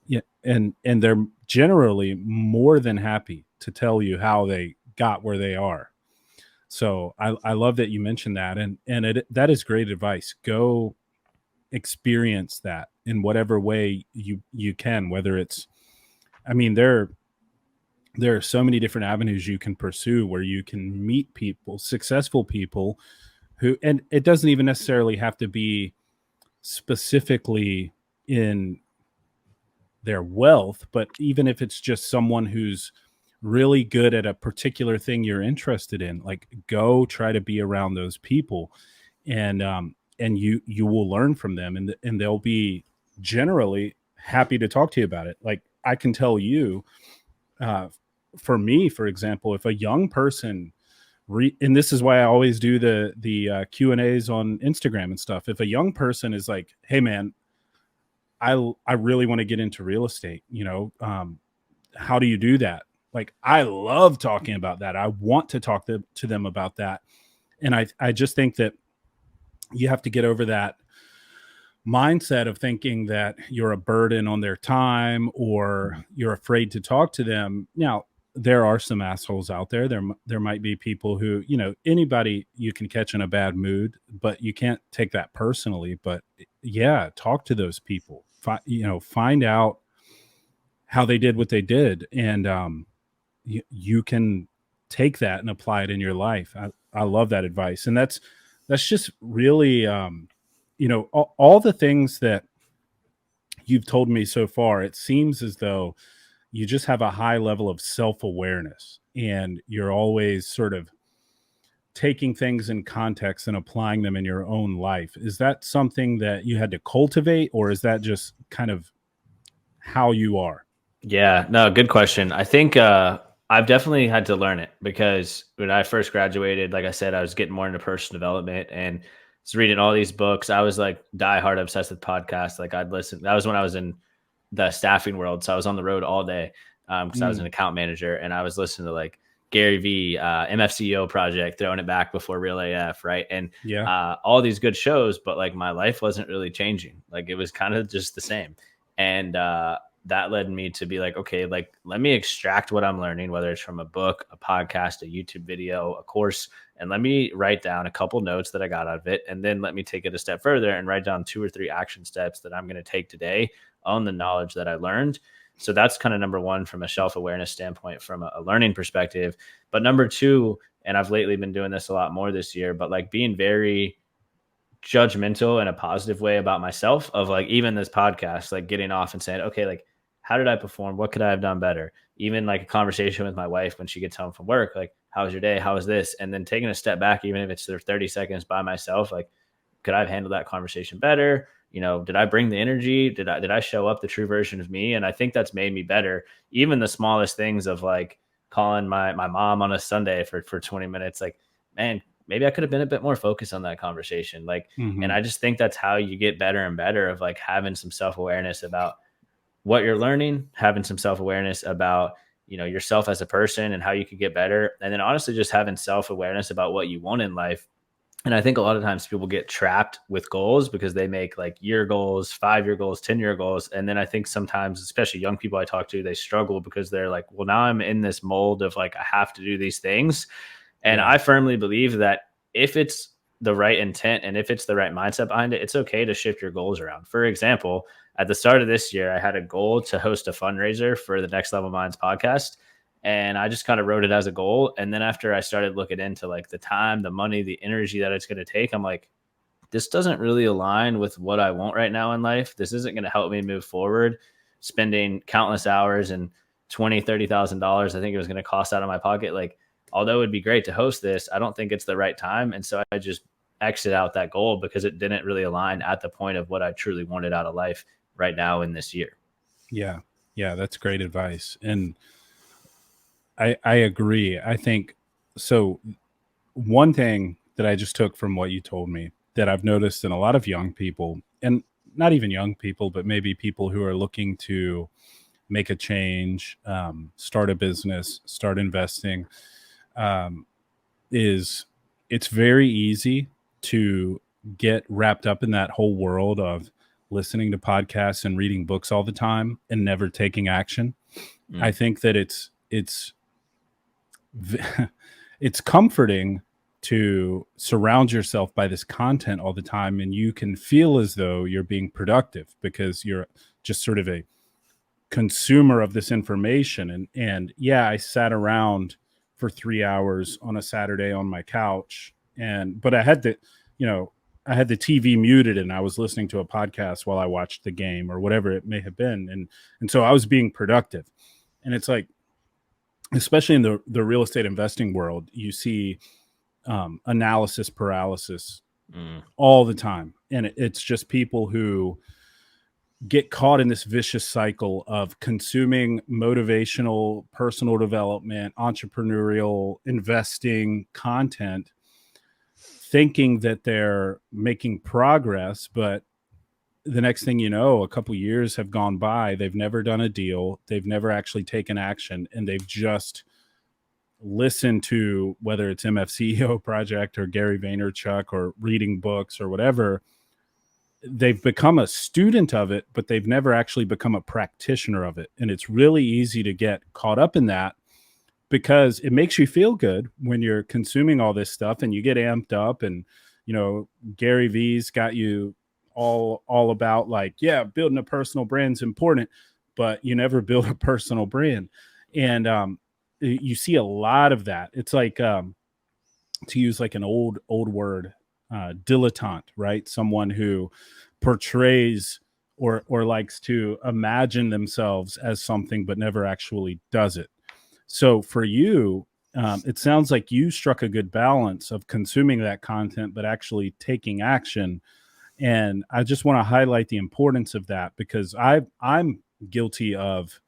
yeah, and they're generally more than happy to tell you how they got where they are. So I love that you mentioned that, that is great advice. Go experience that in whatever way you can. Whether it's, I mean, there are so many different avenues you can pursue where you can meet people, successful people who, and it doesn't even necessarily have to be specifically in their wealth, but even if it's just someone who's really good at a particular thing you're interested in, like, go try to be around those people, and you will learn from them, and they'll be generally happy to talk to you about it. Like, I can tell you, uh, for me, for example, if a young person and this is why I always do the Q&As on Instagram and stuff. If a young person is like, hey man, I really want to get into real estate, how do you do that? Like, I love talking about that. I want to talk to them about that. And I just think that you have to get over that mindset of thinking that you're a burden on their time or you're afraid to talk to them. Now, there are some assholes out there. There might be people who, anybody you can catch in a bad mood, but you can't take that personally. But yeah, talk to those people. Find out how they did what they did, and you can take that and apply it in your life. I love that advice, and that's just really all the things that you've told me so far. It seems as though you just have a high level of self-awareness, and you're always sort of taking things in context and applying them in your own life. Is that something that you had to cultivate, or is that just kind of how you are? Yeah, no, good question. I think I've definitely had to learn it because when I first graduated, like I said, I was getting more into personal development and was reading all these books. I was like diehard obsessed with podcasts. Like I'd listen. That was when I was in the staffing world, so I was on the road all day because I was an Mm, account manager, and I was listening to like Gary V, MFCEO Project, throwing it back before Real AF, right, and yeah. all these good shows. But like my life wasn't really changing. Like it was kind of just the same, and that led me to be like, okay, like let me extract what I'm learning, whether it's from a book, a podcast, a YouTube video, a course, and let me write down a couple notes that I got out of it. And then let me take it a step further and write down 2 or 3 action steps that I'm going to take today on the knowledge that I learned. So that's kind of number one from a self awareness standpoint, from a learning perspective. But number two, and I've lately been doing this a lot more this year, but like being very judgmental in a positive way about myself, of like even this podcast, like getting off and saying, okay, like how did I perform? What could I have done better? Even like a conversation with my wife when she gets home from work, like, how was your day? How was this? And then taking a step back, even if it's for 30 seconds by myself, like, could I have handled that conversation better? Did I bring the energy? Did I show up the true version of me? And I think that's made me better. Even the smallest things of like calling my mom on a Sunday for 20 minutes, like, man, maybe I could have been a bit more focused on that conversation. Like, and Hmm. I just think that's how you get better and better, of like having some self-awareness about what you're learning, having some self-awareness about, yourself as a person and how you could get better. And then honestly, just having self-awareness about what you want in life. And I think a lot of times people get trapped with goals because they make like year goals, 5-year goals, 10-year goals. And then I think sometimes, especially young people I talk to, they struggle because they're like, well, now I'm in this mold of like, I have to do these things. And Yeah. I firmly believe that if it's the right intent and if it's the right mindset behind it, it's okay to shift your goals around. For example, at the start of this year, I had a goal to host a fundraiser for the Next Level Minds podcast. And I just kind of wrote it as a goal. And then after I started looking into like the time, the money, the energy that it's going to take, I'm like, this doesn't really align with what I want right now in life. This isn't going to help me move forward. Spending countless hours and $20,000, $30,000, I think it was going to cost out of my pocket. Like, although it'd be great to host this, I don't think it's the right time. And so I just exit out that goal because it didn't really align at the point of what I truly wanted out of life right now in this year. Yeah. Yeah. That's great advice. And I agree. I think so. One thing that I just took from what you told me that I've noticed in a lot of young people, and not even young people, but maybe people who are looking to make a change, start a business, start investing, um, is it's very easy to get wrapped up in that whole world of listening to podcasts and reading books all the time and never taking action. I Mm. think that it's comforting to surround yourself by this content all the time, and you can feel as though you're being productive because you're just sort of a consumer of this information. And yeah, I sat around for 3 hours on a Saturday on my couch, but I had I had the TV muted and I was listening to a podcast while I watched the game or whatever it may have been. And so I was being productive. And it's like, especially in the real estate investing world, you see analysis paralysis Mm. all the time. And it's just people who get caught in this vicious cycle of consuming motivational, personal development, entrepreneurial, investing content, thinking that they're making progress. But the next thing you know, a couple years have gone by. They've never done a deal. They've never actually taken action. And they've just listened to, whether it's MFCEO Project or Gary Vaynerchuk or reading books or whatever, they've become a student of it, but they've never actually become a practitioner of it. And it's really easy to get caught up in that because it makes you feel good when you're consuming all this stuff and you get amped up. And Gary V's got you all about, like, yeah, building a personal brand is important, but you never build a personal brand. And you see a lot of that. It's like, to use like an old word, dilettante, right? Someone who portrays or likes to imagine themselves as something but never actually does it. So for you, it sounds like you struck a good balance of consuming that content but actually taking action. And I just want to highlight the importance of that, because I'm guilty of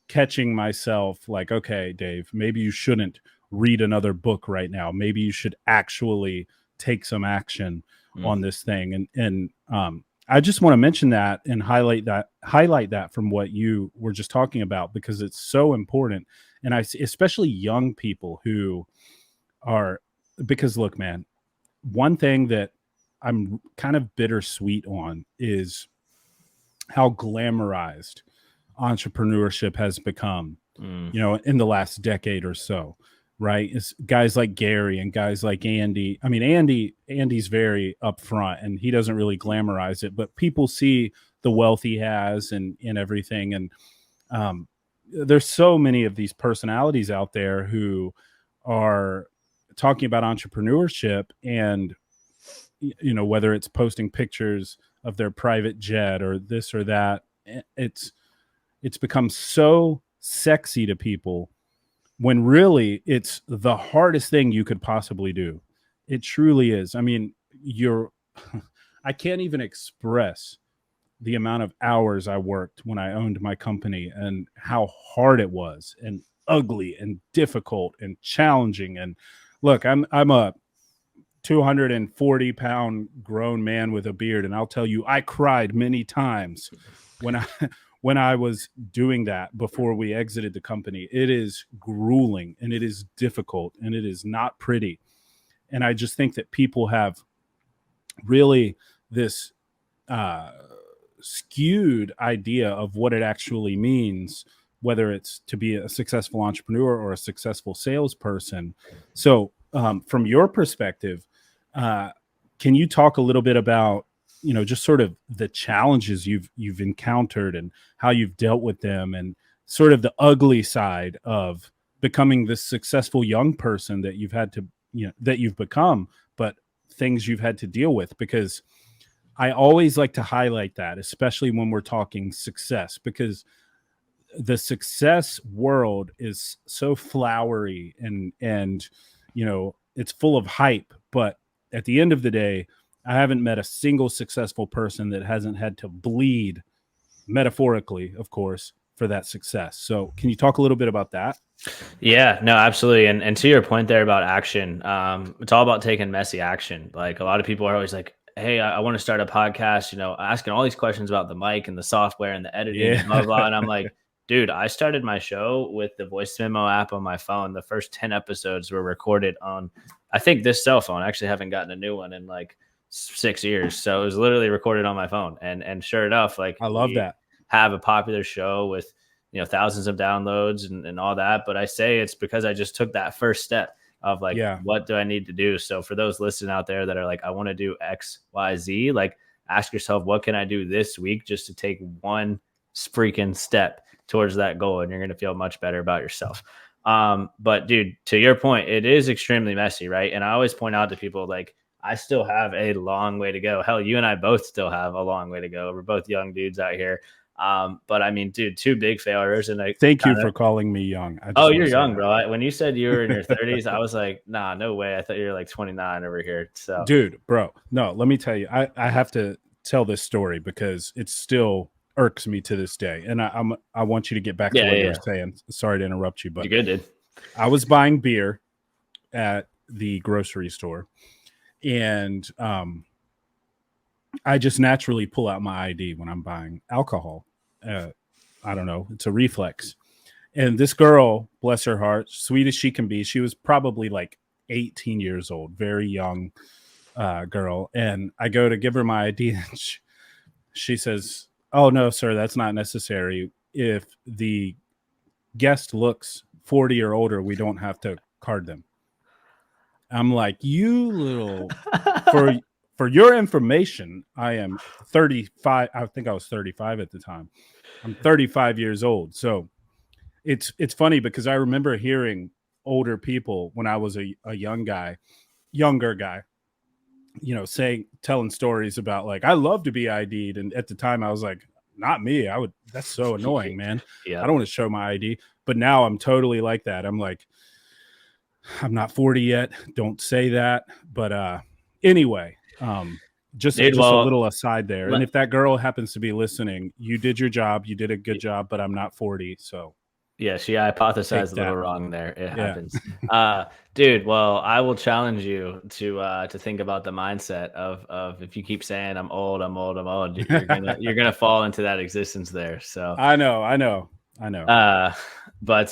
catching myself like, okay, Dave, maybe you shouldn't read another book right now. Maybe you should actually take some action on this thing. And I just want to mention that and highlight that from what you were just talking about, because it's so important. And I see, especially young people who are, because look, man, one thing that I'm kind of bittersweet on is how glamorized entrepreneurship has become, in the last decade or so, right? It's guys like Gary and guys like Andy. I mean, Andy's very upfront and he doesn't really glamorize it, but people see the wealth he has and everything. And there's so many of these personalities out there who are talking about entrepreneurship, and whether it's posting pictures of their private jet or this or that, it's become so sexy to people, when really it's the hardest thing you could possibly do. It truly is. I mean, I can't even express the amount of hours I worked when I owned my company and how hard it was, and ugly and difficult and challenging. And look, I'm a 240-pound grown man with a beard, and I'll tell you, I cried many times when I when I was doing that before we exited the company. It is grueling and it is difficult and it is not pretty. And I just think that people have really this skewed idea of what it actually means, whether it's to be a successful entrepreneur or a successful salesperson. So, from your perspective, can you talk a little bit about, just sort of the challenges you've encountered and how you've dealt with them, and sort of the ugly side of becoming this successful young person that you've become, but things you've had to deal with? Because I always like to highlight that, especially when we're talking success, because the success world is so flowery and it's full of hype. But at the end of the day, I haven't met a single successful person that hasn't had to bleed, metaphorically, of course, for that success. So can you talk a little bit about that? Yeah, no, absolutely. And to your point there about action, it's all about taking messy action. Like, a lot of people are always like, hey, I want to start a podcast, asking all these questions about the mic and the software and the editing and blah, Yeah. blah, blah. And I'm like, dude, I started my show with the voice memo app on my phone. The first 10 episodes were recorded on, I think, this cell phone. I actually haven't gotten a new one in like 6 years. So it was literally recorded on my phone. And sure enough, like, I love we that. have a popular show with, thousands of downloads and all that. But I say it's because I just took that first step of like, Yeah. what do I need to do? So for those listening out there that are like, I want to do X, Y, Z, like, ask yourself, what can I do this week just to take one freaking step towards that goal? And you're going to feel much better about yourself. But dude, to your point, it is extremely messy, right? And I always point out to people, like, I still have a long way to go. Hell, you and I both still have a long way to go. We're both young dudes out here. But I mean, dude, two big failures and I Thank you kind of. for calling me young. I Oh, just want you're to say young, that. bro. When you said you were in your 30s, I was like, nah, no way. I thought you were like 29 over here. So, Dude, bro, no, let me tell you, I have to tell this story because it still irks me to this day. And I want you to get back to yeah, what you yeah, were yeah. saying. Sorry to interrupt you, You but good, dude? I was buying beer at the grocery store, and I just naturally pull out my ID when I'm buying alcohol. I don't know, it's a reflex. And this girl, bless her heart, sweet as she can be, she was probably like 18 years old, very young girl. And I go to give her my ID, and she says, "Oh no, sir, that's not necessary. If the guest looks 40 or older, we don't have to card them." I'm like, "You little for for your information, I am 35. I think I was 35 at the time. I'm 35 years old." So it's funny because I remember hearing older people when I was a younger guy, saying telling stories about like I love to be ID'd, and at the time I was like, not me. I would. That's so annoying, man. I Yep. don't want to show my ID. But now I'm totally like that. I'm like, I'm not 40 yet. Don't say that. But anyway, Dude, just a well, little aside there. And let, if that girl happens to be listening, you did your job. You did a good job. But I'm not 40, so yeah, she hypothesized take a little that. wrong there. It Yeah. happens. Dude, well, I will challenge you to think about the mindset of if you keep saying I'm old, I'm old, I'm old, you're gonna fall into that existence there. So I know. I know. I know. uh but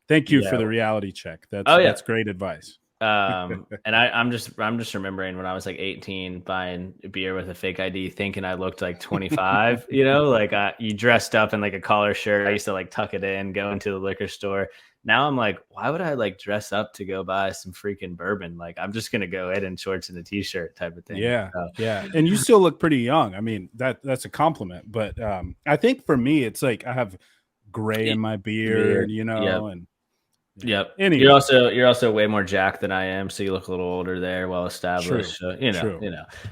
Thank you yeah. for the reality check. Oh yeah. That's great advice. And I'm just remembering when I was like 18 buying a beer with a fake ID thinking I looked like 25, like you dressed up in like a collar shirt. I used to like tuck it in, go into the liquor store. Now I'm like, why would I like dress up to go buy some freaking bourbon? Like I'm just going to go in shorts and a t-shirt type of thing. Yeah, So, yeah, and you still look pretty young. I mean, that's a compliment. But I think for me, it's like I have gray in my beer. beard, Yep. and yeah. Yep. You're Anyway, also you're also way more jacked than I am, so you look a little older there, well true, established. So, true.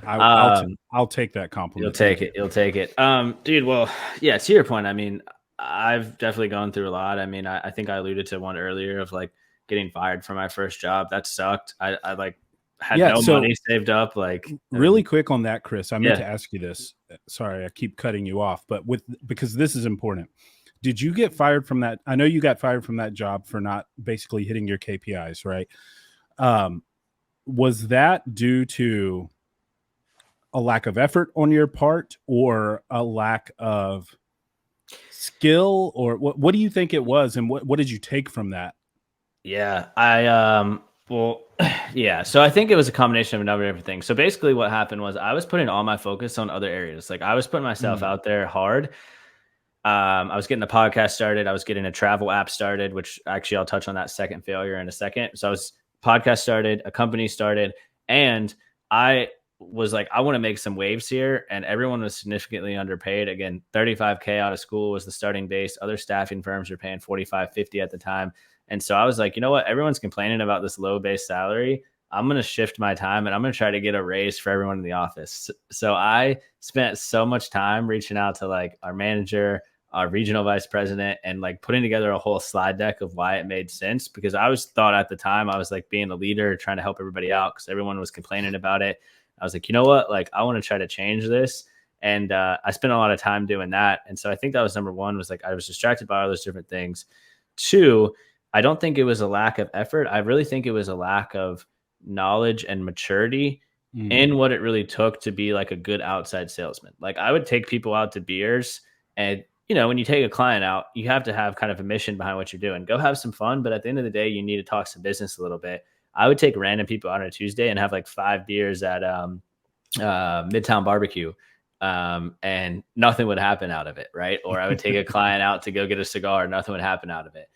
Um, I'll take that You'll compliment. take Thank you. it. You'll take it. Dude, well, yeah, to your point, I mean, I've definitely gone through a lot. I mean, I think I alluded to one earlier of like getting fired from my first job. That sucked. I like had Yeah. no So money saved up. Like, really quick on that, Chris, I meant yeah. to ask you this. Sorry, I keep cutting you off, but because this is important. Did you get fired from that? I know you got fired from that job for not basically hitting your KPIs, right? Um, was that due to a lack of effort on your part or a lack of skill, or what do you think it was, and what did you take from that? Yeah. Well, yeah. So I think it was a combination of a number of different things. So basically what happened was I was putting all my focus on other areas. Like I was putting myself Mm, out there hard. I was getting a podcast started. I was getting a travel app started, which actually I'll touch on that second failure in a second. So I was podcast started, a company started, and I was like, I want to make some waves here. And everyone was significantly underpaid. Again, 35K out of school was the starting base. Other staffing firms were paying 45, 50 at the time. And so I was like, you know what? Everyone's complaining about this low base salary. I'm going to shift my time and I'm going to try to get a raise for everyone in the office. So I spent so much time reaching out to like our manager, our regional vice president, and like putting together a whole slide deck of why it made sense. Because I was thought at the time I was like being a leader, trying to help everybody out because everyone was complaining about it. I was like, you know what? Like, I want to try to change this. And I spent a lot of time doing that. And so I think that was number one, was like I was distracted by all those different things. Two, I don't think it was a lack of effort. I really think it was a lack of knowledge and maturity mm, in what it really took to be like a good outside salesman. Like I would take people out to beers, and when you take a client out, you have to have kind of a mission behind what you're doing. Go have some fun, but at the end of the day, you need to talk some business a little bit. I would take random people out on a Tuesday and have like 5 beers at Midtown Barbecue, and nothing would happen out of it, right? Or I would take a client out to go get a cigar, nothing would happen out of it.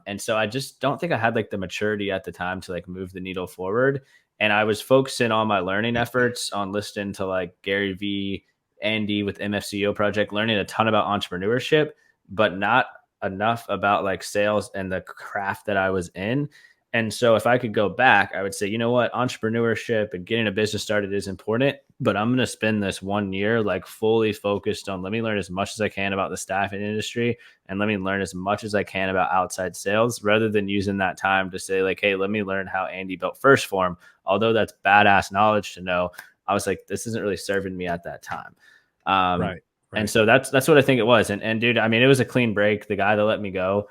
And so I just don't think I had like the maturity at the time to like move the needle forward. And I was focusing on my learning efforts on listening to like Gary V, Andy with MFCEO Project, learning a ton about entrepreneurship, but not enough about like sales and the craft that I was in. And so if I could go back, I would say, you know what, entrepreneurship and getting a business started is important, but I'm going to spend this 1 year like fully focused on, let me learn as much as I can about the staffing industry and let me learn as much as I can about outside sales, rather than using that time to say like, hey, let me learn how Andy built First Form. Although that's badass knowledge to know, I was like, this isn't really serving me at that time. Um, right, and right. so that's what I think it was. And dude, I mean, it was a clean break. The guy that let me go,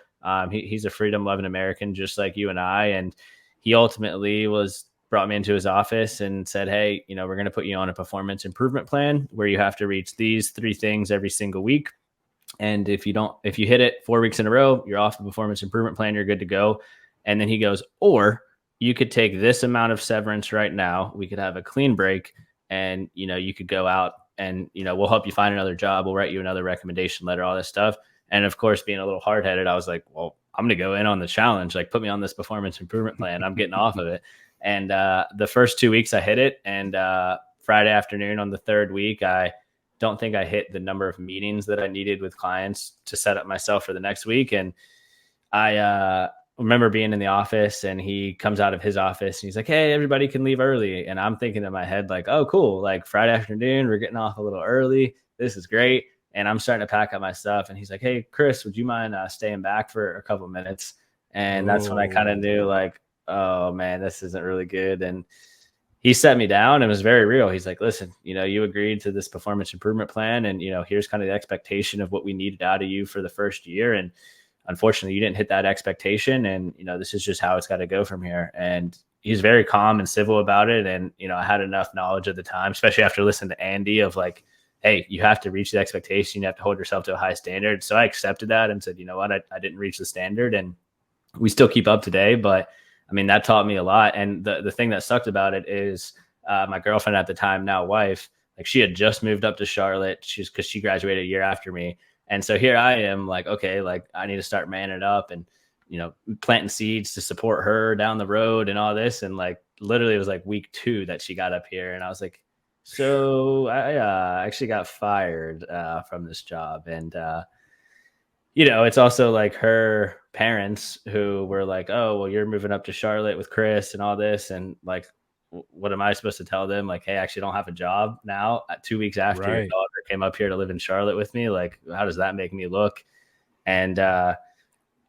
he's a freedom loving American, just like you and I. And he ultimately brought me into his office and said, hey, we're going to put you on a performance improvement plan where you have to reach these 3 things every single week. And if you hit it 4 weeks in a row, you're off the performance improvement plan, you're good to go. And then he goes, or you could take this amount of severance right now. We could have a clean break and, you could go out and, we'll help you find another job. We'll write you another recommendation letter, all this stuff. And of course, being a little hard headed, I was like, well, I'm going to go in on the challenge. Like, put me on this performance improvement plan. I'm getting off of it. And the first 2 weeks I hit it. And Friday afternoon on the third week, I don't think I hit the number of meetings that I needed with clients to set up myself for the next week. And I remember being in the office, and he comes out of his office and he's like, hey, everybody can leave early. And I'm thinking in my head, like, oh, cool. Like, Friday afternoon, we're getting off a little early. This is great. And I'm starting to pack up my stuff. And he's like, hey, Chris, would you mind staying back for a couple minutes? And that's when I kind of knew, like, oh man, this isn't really good. And he set me down and was very real. He's like, listen, you agreed to this performance improvement plan, and, here's kind of the expectation of what we needed out of you for the first year. And unfortunately, you didn't hit that expectation. And, this is just how it's got to go from here. And he's very calm and civil about it. And, I had enough knowledge at the time, especially after listening to Andy, of like, hey, you have to reach the expectation. You have to hold yourself to a high standard. So I accepted that and said, you know what, I didn't reach the standard, and we still keep up today. But I mean, that taught me a lot. And the thing that sucked about it is my girlfriend at the time, now wife, like, she had just moved up to Charlotte. Because she graduated a year after me. And so here I am, like, okay, like, I need to start manning up and, planting seeds to support her down the road and all this. And like, literally it was like week 2 that she got up here. And I was like, so I actually got fired from this job. And, it's also like her parents who were like, oh, well, you're moving up to Charlotte with Chris and all this. And like, what am I supposed to tell them? Like, hey, I actually don't have a job now 2 weeks after your daughter came up here to live in Charlotte with me. Like, how does that make me look? And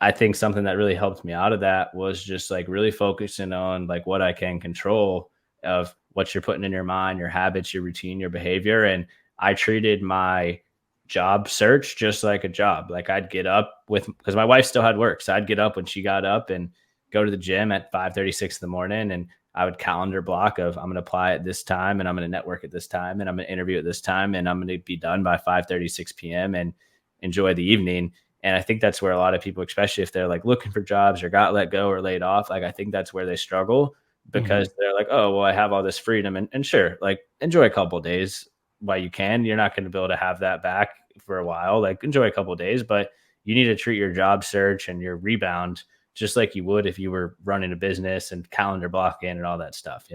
I think something that really helped me out of that was just like really focusing on like what I can control of what you're putting in your mind, your habits, your routine, your behavior. And I treated my job search just like a job. Like, I'd get up because my wife still had work. So I'd get up when she got up and go to the gym at 5:36 in the morning. And I would calendar block of, I'm going to apply at this time, and I'm going to network at this time, and I'm going to interview at this time, and I'm going to be done by 5:36 p.m. and enjoy the evening. And I think that's where a lot of people, especially if they're like looking for jobs or got let go or laid off, like, I think that's where they struggle, because they're like, oh, well, I have all this freedom, and sure, like, enjoy a couple of days while you can. You're not going to be able to have that back for a while. Like, enjoy a couple of days, but you need to treat your job search and your rebound just like you would if you were running a business and calendar blocking and all that stuff,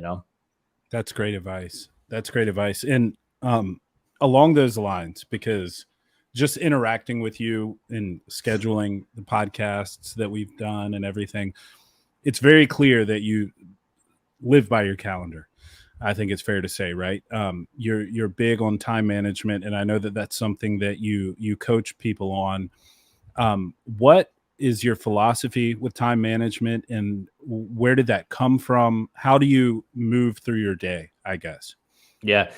That's great advice. That's great advice. And along those lines, because just interacting with you and scheduling the podcasts that we've done and everything, it's very clear that you live by your calendar. I think it's fair to say, right? You're big on time management, and I know that that's something that you coach people on. What is your philosophy with time management, and where did that come from? How do you move through your day, I guess? Yeah.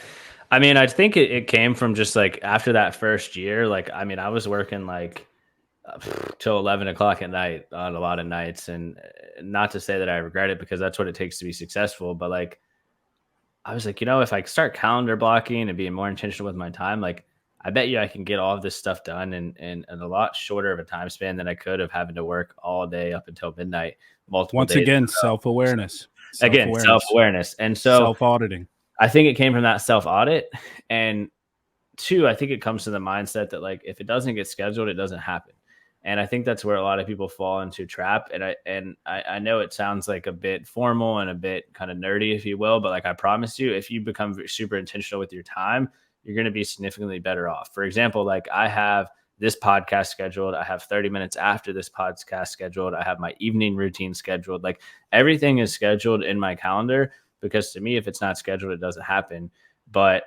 I mean, I think it came from just like after that first year. Like, I mean, I was working like till 11 o'clock at night on a lot of nights. And not to say that I regret it, because that's what it takes to be successful. But like, I was like, if I start calendar blocking and being more intentional with my time, like, I bet you I can get all of this stuff done in a lot shorter of a time span than I could of having to work all day up until midnight, multiple Once days. Again, self-awareness. Again, self-awareness. And so self-auditing. I think it came from that self-audit. And 2, I think it comes to the mindset that, like, if it doesn't get scheduled, it doesn't happen. And I think that's where a lot of people fall into a trap. And I know it sounds like a bit formal and a bit kind of nerdy, if you will, but like, I promise you, if you become super intentional with your time, you're going to be significantly better off. For example, like, I have this podcast scheduled. I have 30 minutes after this podcast scheduled. I have my evening routine scheduled. Like, everything is scheduled in my calendar, because to me, if it's not scheduled, it doesn't happen. But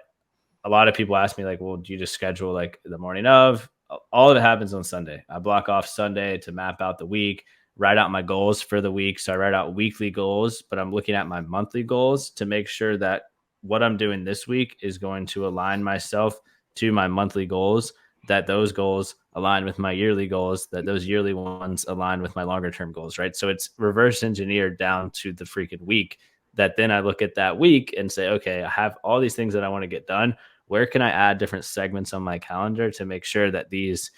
a lot of people ask me, like, well, do you just schedule like the morning of? All of it happens on Sunday. I block off Sunday to map out the week, write out my goals for the week. So I write out weekly goals, but I'm looking at my monthly goals to make sure that what I'm doing this week is going to align myself to my monthly goals, that those goals align with my yearly goals, that those yearly ones align with my longer term goals, right? So it's reverse engineered down to the freaking week, that then I look at that week and say, okay, I have all these things that I want to get done. Where can I add different segments on my calendar to make sure that these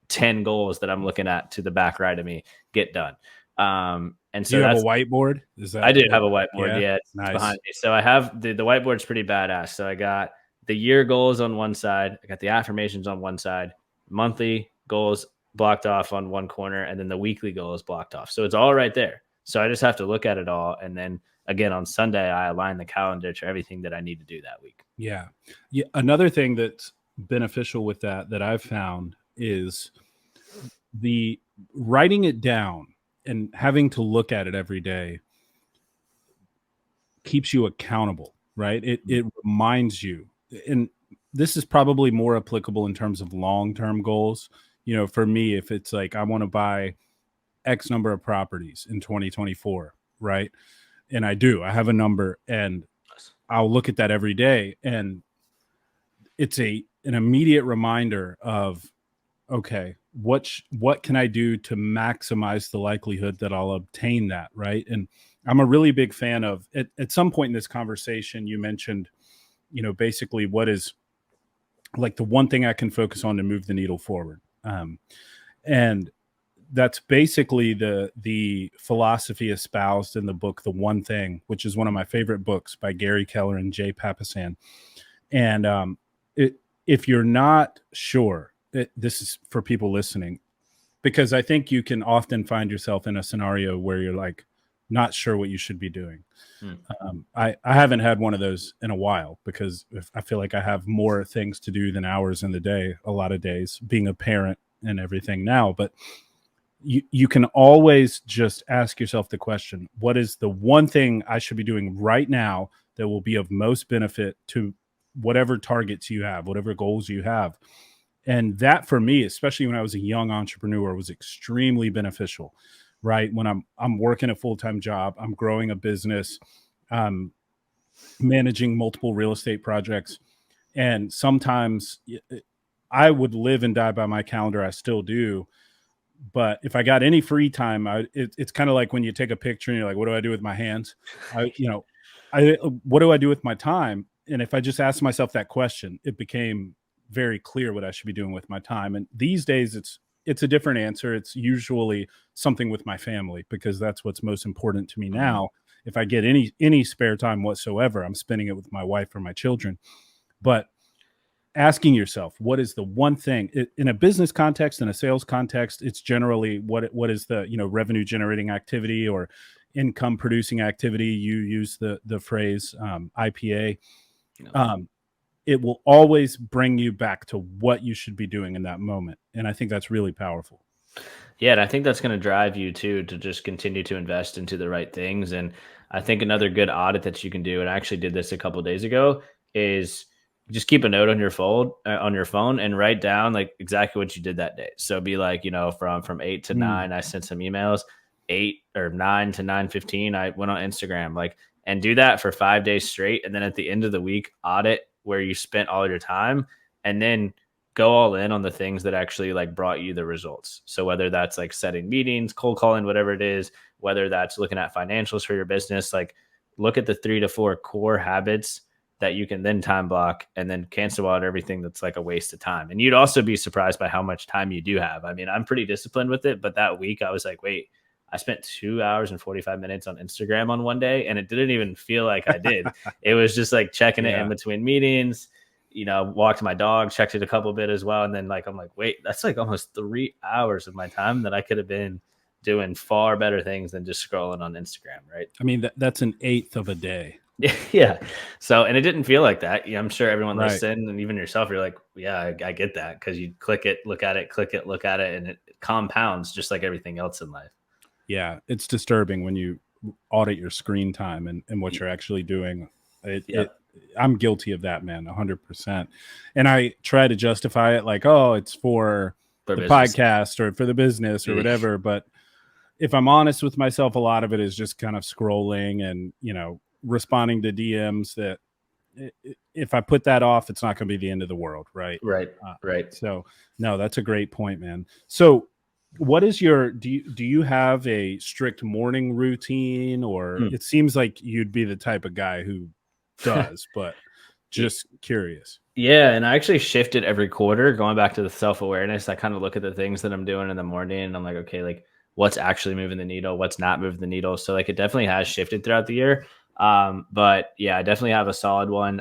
10 goals that I'm looking at to the back right of me get done? And so do you have a whiteboard? I do have a whiteboard. Yeah, it's nice. behind me. So I have the whiteboard's pretty badass. So I got the year goals on one side. I got the affirmations on one side, monthly goals blocked off on one corner, and then the weekly goals blocked off. So it's all right there. So I just have to look at it all. And then again, on Sunday, I align the calendar to everything that I need to do that week. Yeah. Yeah. Another thing that's beneficial with that I've found is the writing it down and having to look at it every day keeps you accountable, right? It reminds you, and this is probably more applicable in terms of long-term goals. You know, for me, if it's like I want to buy X number of properties in 2024, right? And I have a number, and I'll look at that every day, and it's an immediate reminder of, okay, what can I do to maximize the likelihood that I'll obtain that, right? And I'm a really big fan of, at some point in this conversation, you mentioned, basically what is like the one thing I can focus on to move the needle forward. And that's basically the philosophy espoused in the book, The One Thing, which is one of my favorite books by Gary Keller and Jay Papasan. And if you're not sure, this is for people listening, because I think you can often find yourself in a scenario where you're like not sure what you should be doing. I haven't had one of those in a while, because I feel like I have more things to do than hours in the day, a lot of days, being a parent and everything now. But you can always just ask yourself the question, what is the one thing I should be doing right now that will be of most benefit to whatever targets you have, whatever goals you have? And that, for me, especially when I was a young entrepreneur, was extremely beneficial, right? When I'm working a full-time job, I'm growing a business, managing multiple real estate projects. And sometimes I would live and die by my calendar. I still do. But if I got any free time, it's kind of like when you take a picture and you're like, what do I do with my hands? What do I do with my time? And if I just asked myself that question, it became very clear what I should be doing with my time. And these days it's a different answer. It's usually something with my family, because that's what's most important to me now. If I get any spare time whatsoever, I'm spending it with my wife or my children. But asking yourself, what is the one thing in a business context, in a sales context, it's generally what is the revenue generating activity or income producing activity. You use the phrase IPA. It will always bring you back to what you should be doing in that moment, and I think that's really powerful. Yeah, and I think that's going to drive you too to just continue to invest into the right things. And I think another good audit that you can do, and I actually did this a couple of days ago, is just keep a note on your phone and write down like exactly what you did that day. So be like, from 8 to 9, I sent some emails. 8 or 9 to 9:15, I went on Instagram, and do that for 5 days straight. And then at the end of the week, audit where you spent all your time, and then go all in on the things that actually brought you the results. So whether that's setting meetings, cold calling, whatever it is, whether that's looking at financials for your business, look at the 3 to 4 core habits that you can then time block, and then cancel out everything that's a waste of time. And you'd also be surprised by how much time you do have. I mean, I'm pretty disciplined with it, but that week I was like, wait, I spent 2 hours and 45 minutes on Instagram on one day, and it didn't even feel like I did. It was just checking it in between meetings, walked my dog, checked it a couple bit as well. And then I'm like, wait, that's almost 3 hours of my time that I could have been doing far better things than just scrolling on Instagram. Right. I mean, that's an eighth of a day. Yeah. So, and it didn't feel like that. I'm sure everyone listening, and even yourself, you're like, yeah, I get that. Cause you click it, look at it, and it compounds just like everything else in life. Yeah. It's disturbing when you audit your screen time and what you're actually doing. I'm guilty of that, man, 100%. And I try to justify it it's for the business podcast or for the business or whatever. But if I'm honest with myself, a lot of it is just kind of scrolling and, responding to DMs that if I put that off, it's not going to be the end of the world. Right. Right. Right. So no, that's a great point, man. So what is do you have a strict morning routine, or it seems like you'd be the type of guy who does, but just curious. Yeah. And I actually shifted every quarter, going back to the self-awareness. I kind of look at the things that I'm doing in the morning, and I'm like, okay, what's actually moving the needle, what's not moving the needle. So it definitely has shifted throughout the year. But yeah, I definitely have a solid one.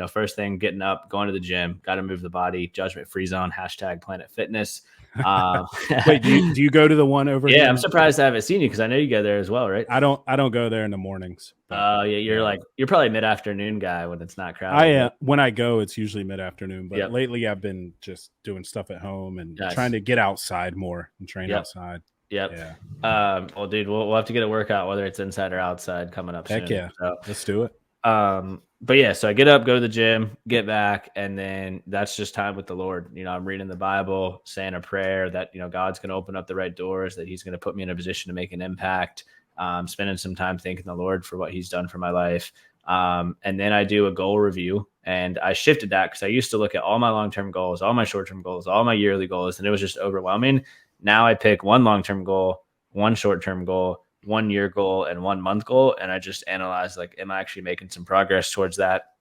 First thing, getting up, going to the gym, got to move the body, judgment free zone, hashtag Planet Fitness. Um, Wait, do you go to the one over yeah, here? I'm surprised I haven't seen you because I know you go there as well, right? I don't go there in the mornings, but Yeah, you're yeah. like you're probably mid afternoon guy when it's not crowded, I right? when I go, it's usually mid afternoon, but Yep. lately I've been just doing stuff at home and trying Nice. to get outside more and train Yep. outside. Yep. Yeah, Well, dude, we'll have to get a workout, whether it's inside or outside, coming up heck soon. yeah, So, let's do it. but yeah, so I get up, go to the gym, get back, and then that's just time with the Lord. I'm reading the Bible, saying a prayer that God's going to open up the right doors, that He's going to put me in a position to make an impact. Spending some time thanking the Lord for what He's done for my life. And then I do a goal review, and I shifted that because I used to look at all my long-term goals, all my short-term goals, all my yearly goals, and it was just overwhelming. Now I pick one long-term goal, one short-term goal, 1 year goal, and 1 month goal, and I just analyze, like, am I actually making some progress towards that?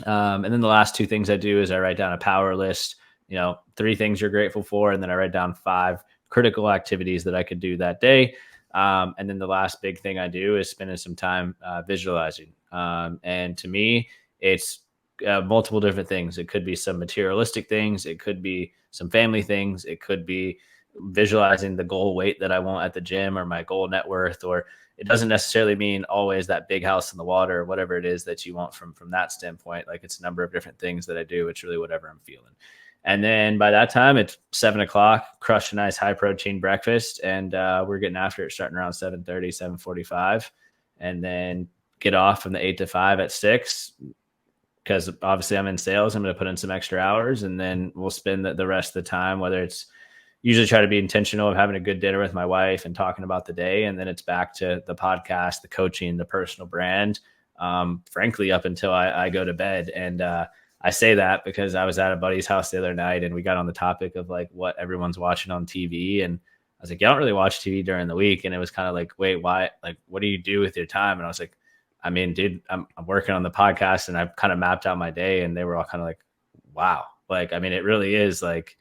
And then the last two things I do is I write down a power list, 3 things you're grateful for, and then I write down 5 critical activities that I could do that day. And then the last big thing I do is spending some time visualizing. And to me, it's multiple different things. It could be some materialistic things. It could be some family things. It could be visualizing the goal weight that I want at the gym or my goal net worth, or it doesn't necessarily mean always that big house in the water or whatever it is that you want from that standpoint. Like, it's a number of different things that I do. It's really whatever I'm feeling. And then by that time, it's 7 o'clock, crush a nice high protein breakfast. And we're getting after it starting around 7:30, 7:45, and then get off from the 8 to 5 at 6. Because obviously I'm in sales, I'm going to put in some extra hours, and then we'll spend the rest of the time, whether it's usually try to be intentional of having a good dinner with my wife and talking about the day. And then it's back to the podcast, the coaching, the personal brand, frankly, up until I go to bed. And I say that because I was at a buddy's house the other night and we got on the topic of like what everyone's watching on TV. And I was like, you don't really watch TV during the week. And it was kind of like, wait, why? Like, what do you do with your time? And I was like, I mean, dude, I'm working on the podcast, and I've kind of mapped out my day. And they were all kind of like, wow. Like, I mean, it really is like,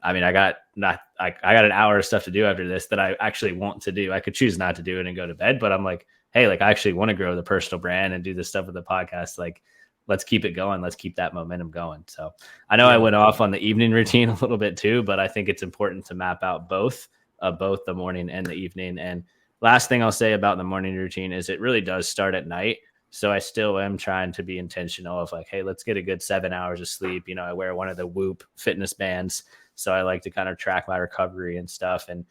I mean, I got an hour of stuff to do after this that I actually want to do. I could choose not to do it and go to bed, but I'm like, hey, like, I actually want to grow the personal brand and do this stuff with the podcast. Like, let's keep it going. Let's keep that momentum going. So I know I went off on the evening routine a little bit too, but I think it's important to map out both the morning and the evening. And last thing I'll say about the morning routine is it really does start at night. So I still am trying to be intentional of like, hey, let's get a good 7 hours of sleep. I wear one of the Whoop fitness bands. So I like to kind of track my recovery and stuff. And,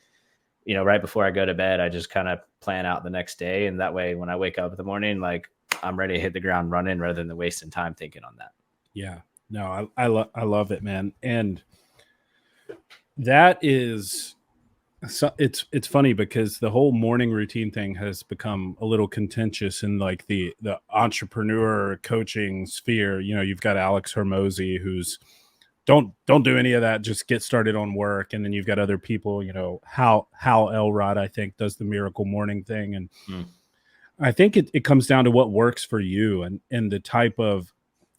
right before I go to bed, I just kind of plan out the next day. And that way, when I wake up in the morning, like, I'm ready to hit the ground running rather than wasting time thinking on that. Yeah, no, I love it, man. And that is, so it's funny because the whole morning routine thing has become a little contentious in like the entrepreneur coaching sphere. You've got Alex Hormozy, who's don't do any of that, just get started on work. And then you've got other people, Hal Elrod, I think, does the miracle morning thing. And I think it comes down to what works for you and the type of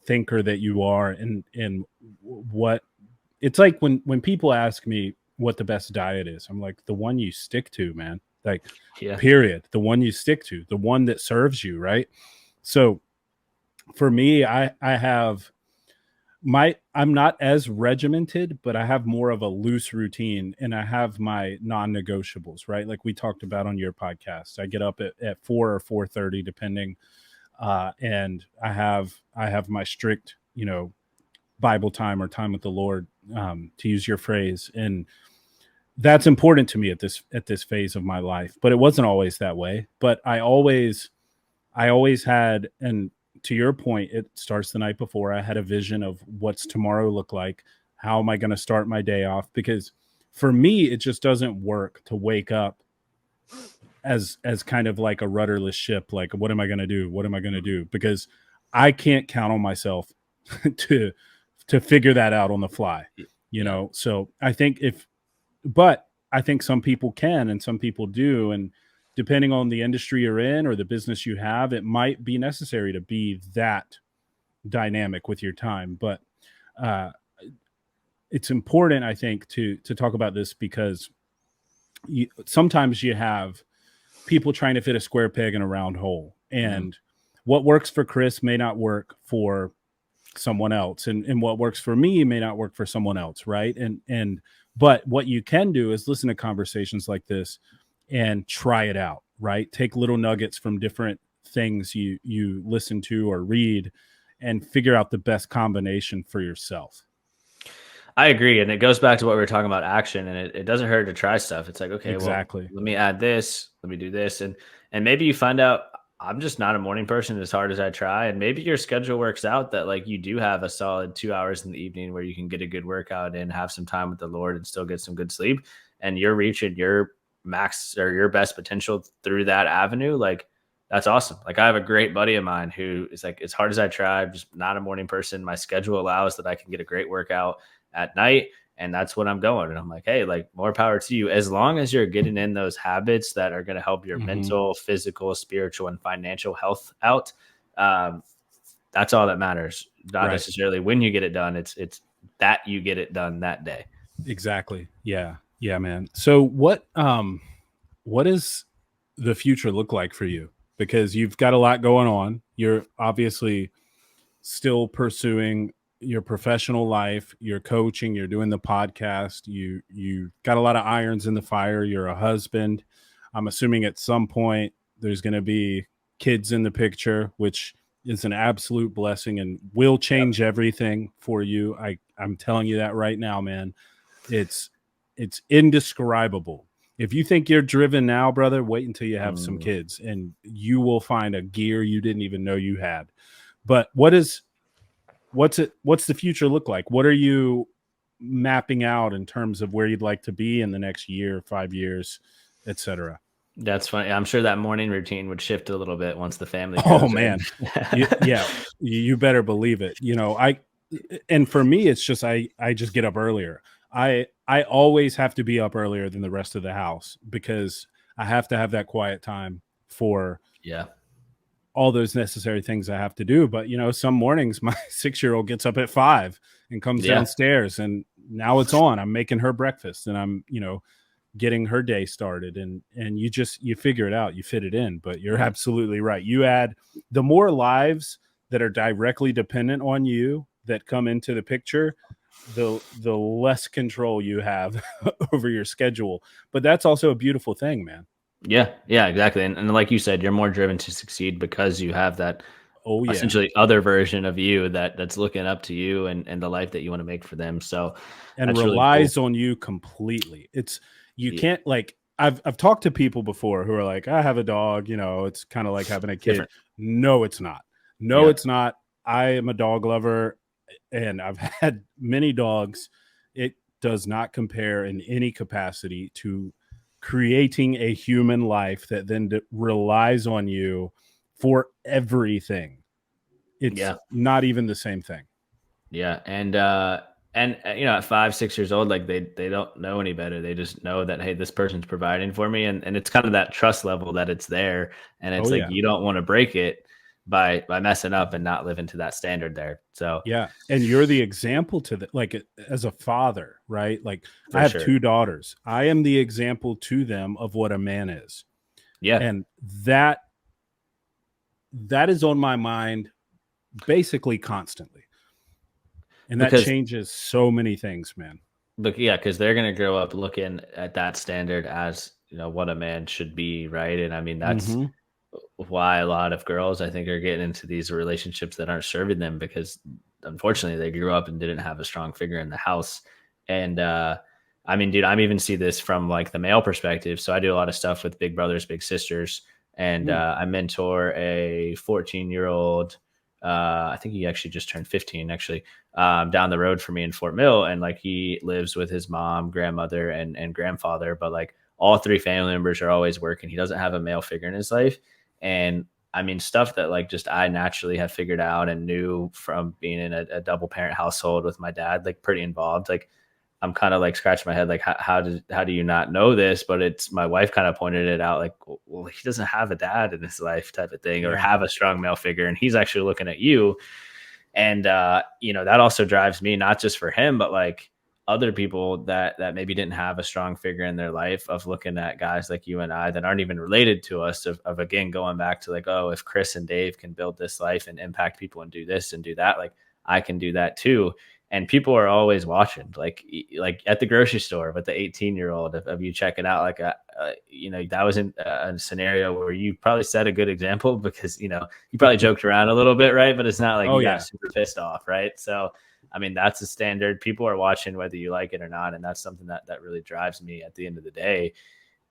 thinker that you are and what it's like when people ask me what the best diet is. I'm like, the one you stick to, man. Like, period. The one you stick to, the one that serves you, right? So for me, I have I'm not as regimented, but I have more of a loose routine, and I have my non-negotiables, right? Like we talked about on your podcast. I get up at 4 or 4:30, depending, and I have my strict, Bible time or time with the Lord, to use your phrase, and that's important to me at this phase of my life. But it wasn't always that way. But I always had, and to your point, it starts the night before. I had a vision of what's tomorrow look like. How am I going to start my day off? Because for me, it just doesn't work to wake up as kind of like a rudderless ship. Like, what am I going to do? What am I going to do? Because I can't count on myself to figure that out on the fly, So I think but I think some people can and some people do. And depending on the industry you're in or the business you have, it might be necessary to be that dynamic with your time. But it's important, I think, to talk about this because sometimes you have people trying to fit a square peg in a round hole. And what works for Chris may not work for someone else, and what works for me may not work for someone else, right? And but what you can do is listen to conversations like this and try it out, right? Take little nuggets from different things you listen to or read and figure out the best combination for yourself. I agree. And it goes back to what we were talking about action, and it doesn't hurt to try stuff. It's like, okay, well, Exactly. let me add this, let me do this. And maybe you find out I'm just not a morning person as hard as I try. And maybe your schedule works out that like you do have a solid 2 hours in the evening where you can get a good workout and have some time with the Lord and still get some good sleep. And you're reaching your max or your best potential through that avenue. Like that's awesome. Like I have a great buddy of mine who is like, as hard as I try, I'm just not a morning person. My schedule allows that I can get a great workout at night, and that's what I'm going. And I'm like, hey, like more power to you as long as you're getting in those habits that are going to help your Mm-hmm. mental, physical, spiritual, and financial health out. um, that's all that matters, not Right. necessarily when you get it done. It's that you get it done that day. Exactly. Yeah. Yeah, man. So what does the future look like for you? Because you've got a lot going on. You're obviously still pursuing your professional life, you're coaching, you're doing the podcast, you got a lot of irons in the fire, you're a husband. I'm assuming at some point there's going to be kids in the picture, which is an absolute blessing and will change everything for you. I'm telling you that right now, man. It's it's indescribable. If you think you're driven now, brother, wait until you have some Mm, kids and you will find a gear you didn't even know you had. But what's the future look like? What are you mapping out in terms of where you'd like to be in the next year, 5 years, etc.? that's funny. I'm sure that morning routine would shift a little bit once the family Oh grows, man. right? Yeah, you better believe it. And for me it's just I just get up earlier. I always have to be up earlier than the rest of the house because I have to have that quiet time for Yeah. all those necessary things I have to do. But some mornings my 6-year-old gets up at 5 and comes Yeah. downstairs, and now it's on. I'm making her breakfast, and I'm getting her day started, and you figure it out, you fit it in. But you're absolutely right. You add the more lives that are directly dependent on you that come into the picture, the less control you have over your schedule. But that's also a beautiful thing, man. Yeah, yeah, exactly. And like you said, you're more driven to succeed because you have that Oh yeah. essentially other version of you that's looking up to you and the life that you want to make for them. So And that's really cool. relies on you completely. It's you Yeah, can't like I've talked to people before who are like, I have a dog, it's kind of like having a kid. different. No, it's not. No, Yeah, it's not. I am a dog lover and I've had many dogs. It does not compare in any capacity to creating a human life that then relies on you for everything. It's yeah, not even the same thing. yeah. And at 5, 6 years old, like they don't know any better. They just know that hey, this person's providing for me, and it's kind of that trust level that it's there, and Oh it's like yeah. you don't want to break it by messing up and not living to that standard there. So Yeah, and you're the example to the like as a father, right? Like I for have sure, 2 daughters. I am the example to them of what a man is. yeah. And that is on my mind basically constantly. And that Because changes so many things, man. But yeah, because they're gonna grow up looking at that standard as what a man should be, right? And I mean that's Mhm. why a lot of girls I think are getting into these relationships that aren't serving them because unfortunately they grew up and didn't have a strong figure in the house. And I mean, dude, I'm even see this from like the male perspective. So I do a lot of stuff with big brothers, big sisters, and Mm. I mentor a 14-year-old. I think he actually just turned 15 actually down the road for me in Fort Mill. And like he lives with his mom, grandmother, and grandfather, but like all three family members are always working. He doesn't have a male figure in his life. And I mean, stuff that like just I naturally have figured out and knew from being in a double parent household with my dad, like pretty involved. Like I'm kind of like scratching my head, like how do you not know this? But it's my wife kind of pointed it out, like, well, he doesn't have a dad in his life, type of thing, or Yeah. have a strong male figure, and he's actually looking at you. And that also drives me not just for him, but like other people that maybe didn't have a strong figure in their life, of looking at guys like you and I that aren't even related to us, of again going back to like, oh, if Chris and Dave can build this life and impact people and do this and do that, like I can do that too. And people are always watching, like at the grocery store with the 18-year-old of you checking out, like that was in a scenario where you probably set a good example, because you probably joked around a little bit, right? But it's not like Oh you got yeah. super pissed off, right? So I mean, that's a standard. People are watching whether you like it or not, and that's something that really drives me at the end of the day.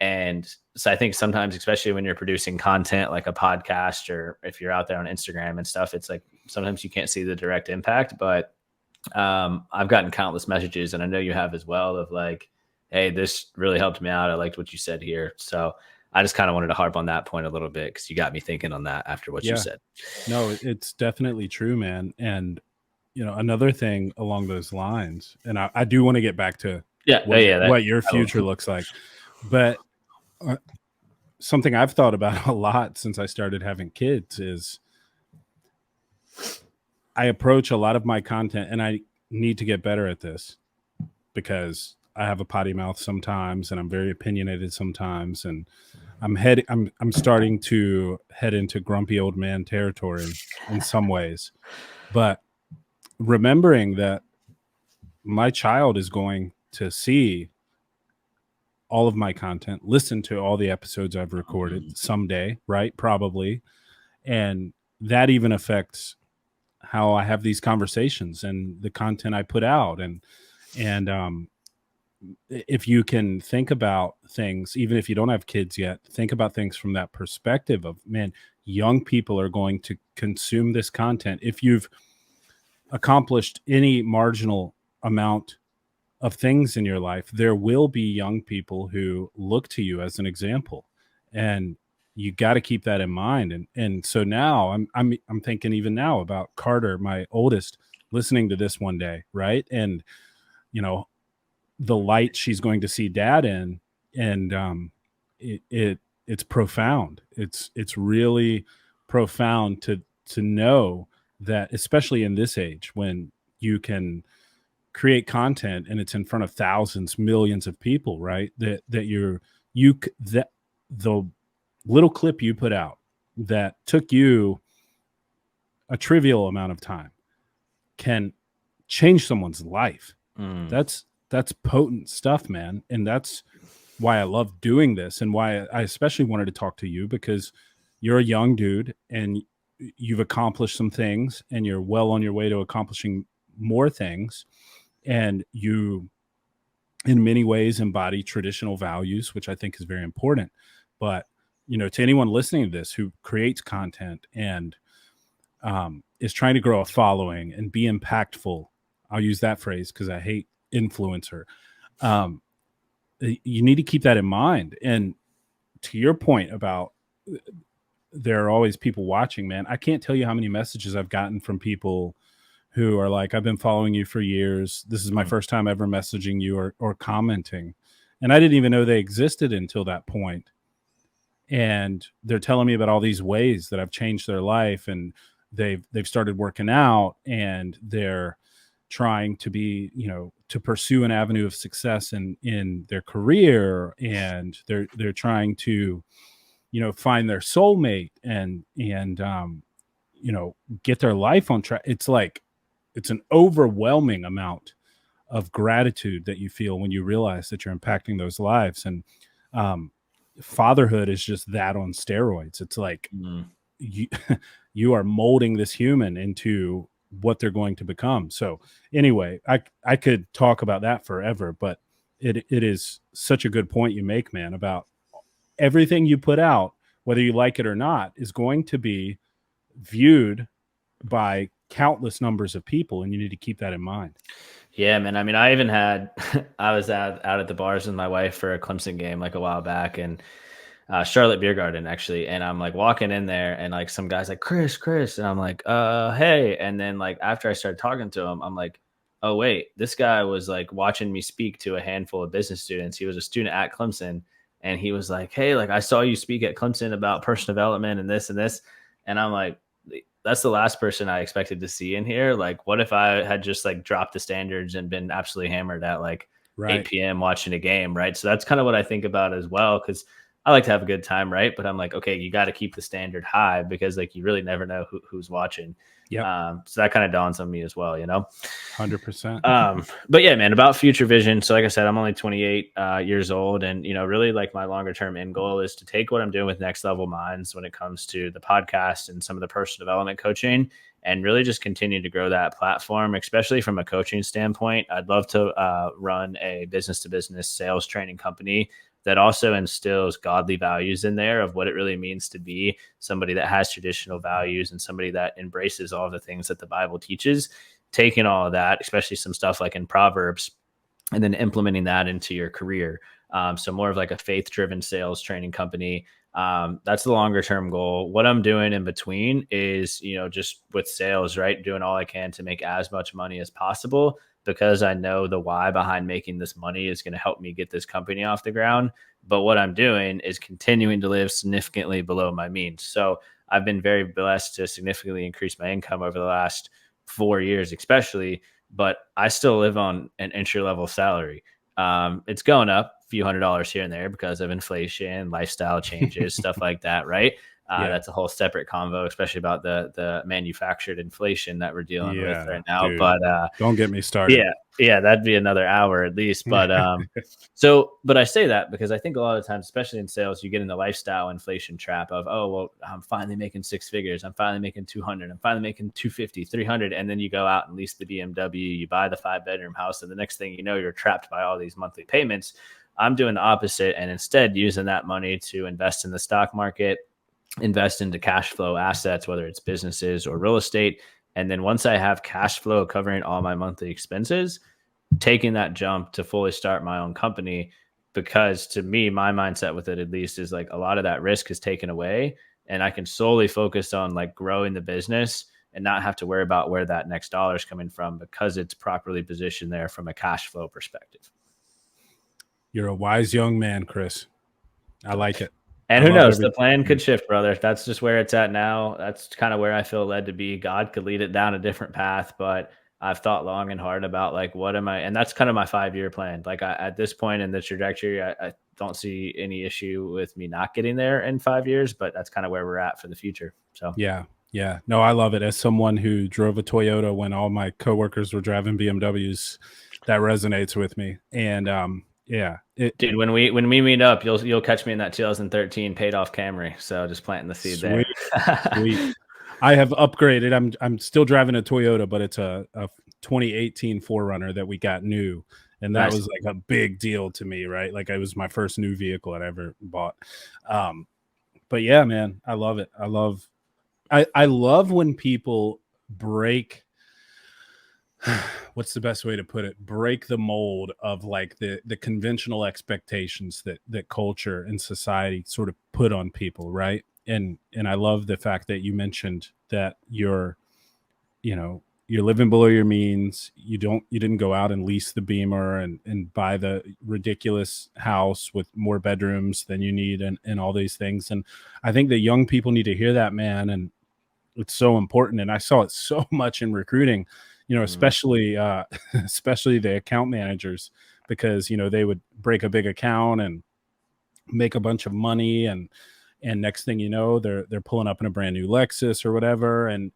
And so I think sometimes, especially when you're producing content like a podcast, or if you're out there on Instagram and stuff, it's like sometimes you can't see the direct impact. But I've gotten countless messages, and I know you have as well, of like, hey, this really helped me out. I liked what you said here. So I just kind of wanted to harp on that point a little bit, because you got me thinking on that after what you Yeah. said. No, it's definitely true, man. And another thing along those lines, and I do want to get back to Yeah. what Yeah. what your I will. future looks like, but uh, something I've thought about a lot since I started having kids is I approach a lot of my content, and I need to get better at this because I have a potty mouth sometimes, and I'm very opinionated sometimes, and I'm starting to head into grumpy old man territory in some ways. But remembering that my child is going to see all of my content, listen to all the episodes I've recorded someday, right? Probably. And that even affects how I have these conversations and the content I put out. And if you can think about things, even if you don't have kids yet, think about things from that perspective of, man, young people are going to consume this content. If you've accomplished any marginal amount of things in your life, there will be young people who look to you as an example, and you got to keep that in mind. And so now I'm thinking even now about Carter, my oldest, listening to this one day, right? And you know the light she's going to see dad in, and it's profound. It's really profound to know that, especially in this age when you can create content and it's in front of thousands, millions of people, right? That the little clip you put out that took you a trivial amount of time can change someone's life. Mm. That's potent stuff, man. And that's why I love doing this, and why I especially wanted to talk to you, because you're a young dude and you've accomplished some things, and you're well on your way to accomplishing more things, and you in many ways embody traditional values, which I think is very important. But to anyone listening to this who creates content and is trying to grow a following and be impactful, I'll use that phrase because I hate influencer. um, you need to keep that in mind. And to your point about there are always people watching, man, I can't tell you how many messages I've gotten from people who are like, I've been following you for years. This is my Mm. first time ever messaging you or commenting. And I didn't even know they existed until that point. And they're telling me about all these ways that I've changed their life, and they've started working out, and they're trying to be, to pursue an avenue of success in their career, and they're trying to, find their soulmate, and get their life on track. It's like it's an overwhelming amount of gratitude that you feel when you realize that you're impacting those lives. And um, fatherhood is just that on steroids. It's like Mm. you you are molding this human into what they're going to become. So anyway, I could talk about that forever, but it is such a good point you make, man, about everything you put out, whether you like it or not, is going to be viewed by countless numbers of people, and you need to keep that in mind. Yeah, man. I mean, I even had I was out at the bars with my wife for a Clemson game like a while back, and Charlotte Beer Garden actually, and I'm like walking in there, and like some guys like Chris, and I'm like, hey, and then like after I started talking to him, I'm like, oh wait, this guy was like watching me speak to a handful of business students. He was a student at Clemson, and he was like, hey, like I saw you speak at Clemson about personal development and this, and I'm like, that's the last person I expected to see in here. Like, what if I had just like dropped the standards and been absolutely hammered at like Right. 8 p.m. watching a game, right? So that's kind of what I think about as well, because I like to have a good time, right? But I'm like, okay, you got to keep the standard high because like you really never know who's watching. Yep. So that kind of dawns on me as well, 100%. But yeah, man, about future vision. So like I said, I'm only 28 years old, and really like my longer term end goal is to take what I'm doing with Next Level Minds when it comes to the podcast and some of the personal development coaching, and really just continue to grow that platform, especially from a coaching standpoint. I'd love to run a business to business sales training company that also instills godly values in there of what it really means to be somebody that has traditional values and somebody that embraces all the things that the Bible teaches, taking all of that, especially some stuff like in Proverbs, and then implementing that into your career. So more of like a faith driven sales training company. That's the longer term goal. What I'm doing in between is, just with sales, right? Doing all I can to make as much money as possible, because I know the why behind making this money is going to help me get this company off the ground. But what I'm doing is continuing to live significantly below my means. So I've been very blessed to significantly increase my income over the last 4 years, especially, but I still live on an entry level salary. It's going up a few $100s here and there because of inflation, lifestyle changes, stuff like that, right? Yeah. That's a whole separate convo, especially about the manufactured inflation that we're dealing with Yeah, right now. dude. But Don't get me started. yeah, yeah, that'd be another hour at least. But I say that because I think a lot of times, especially in sales, you get in the lifestyle inflation trap of, oh, well, I'm finally making six figures. I'm finally making 200. I'm finally making 250, 300. And then you go out and lease the BMW, you buy the 5 bedroom house. And the next thing you know, you're trapped by all these monthly payments. I'm doing the opposite and instead using that money to invest in the stock market, invest into cash flow assets, whether it's businesses or real estate. And then once I have cash flow covering all my monthly expenses, taking that jump to fully start my own company. Because to me, my mindset with it at least is like a lot of that risk is taken away, and I can solely focus on like growing the business and not have to worry about where that next dollar is coming from because it's properly positioned there from a cash flow perspective. You're a wise young man, Chris. I like it. I And who love knows? The everything. plan could shift, brother. That's just where it's at now. That's kind of where I feel led to be. God could lead it down a different path, but I've thought long and hard about like what am I, and that's kind of my 5 year plan. Like at this point in the trajectory, I don't see any issue with me not getting there in 5 years, but that's kind of where we're at for the future. So Yeah. Yeah. No, I love it. As someone who drove a Toyota when all my coworkers were driving BMWs, that resonates with me. And yeah, dude, when we meet up, you'll catch me in that 2013 paid off Camry. So just planting the seed there. sweet, sweet. I have upgraded. I'm still driving a Toyota, but it's a 2018 4Runner that we got new, and that Nice. was like a big deal to me, right? Like it was my first new vehicle I'd ever bought. But yeah, man, I love it. I love when people break what's the best way to put it, break the mold of like the conventional expectations that culture and society sort of put on people, right? And I love the fact that you mentioned that you're living below your means. You didn't go out and lease the Beamer and buy the ridiculous house with more bedrooms than you need and all these things. And I think that young people need to hear that, man. And it's so important. And I saw it so much in recruiting, Mhm. especially especially the account managers, because they would break a big account and make a bunch of money, and next thing you know, they're pulling up in a brand new Lexus or whatever. And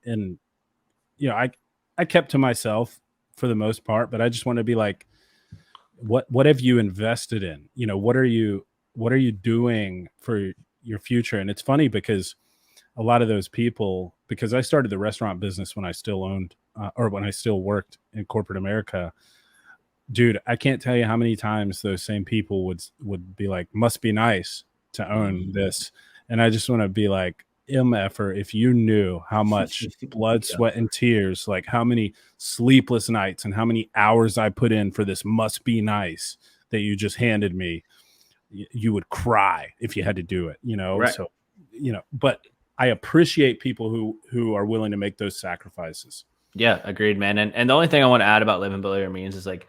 I kept to myself for the most part, but I just want to be like, what have you invested in? What are you doing for your future? And it's funny because a lot of those people, because I started the restaurant business when I still owned or when I still worked in corporate America, dude, I can't tell you how many times those same people would be like, must be nice to own Mhm. this. And I just want to be like, mf'er, if you knew how much blood, Yeah. sweat, and tears, like how many sleepless nights and how many hours I put in for this must be nice that you just handed me, you would cry if you had to do it, Right. so but I appreciate people who are willing to make those sacrifices. Yeah, agreed, man. And the only thing I want to add about living below your means is like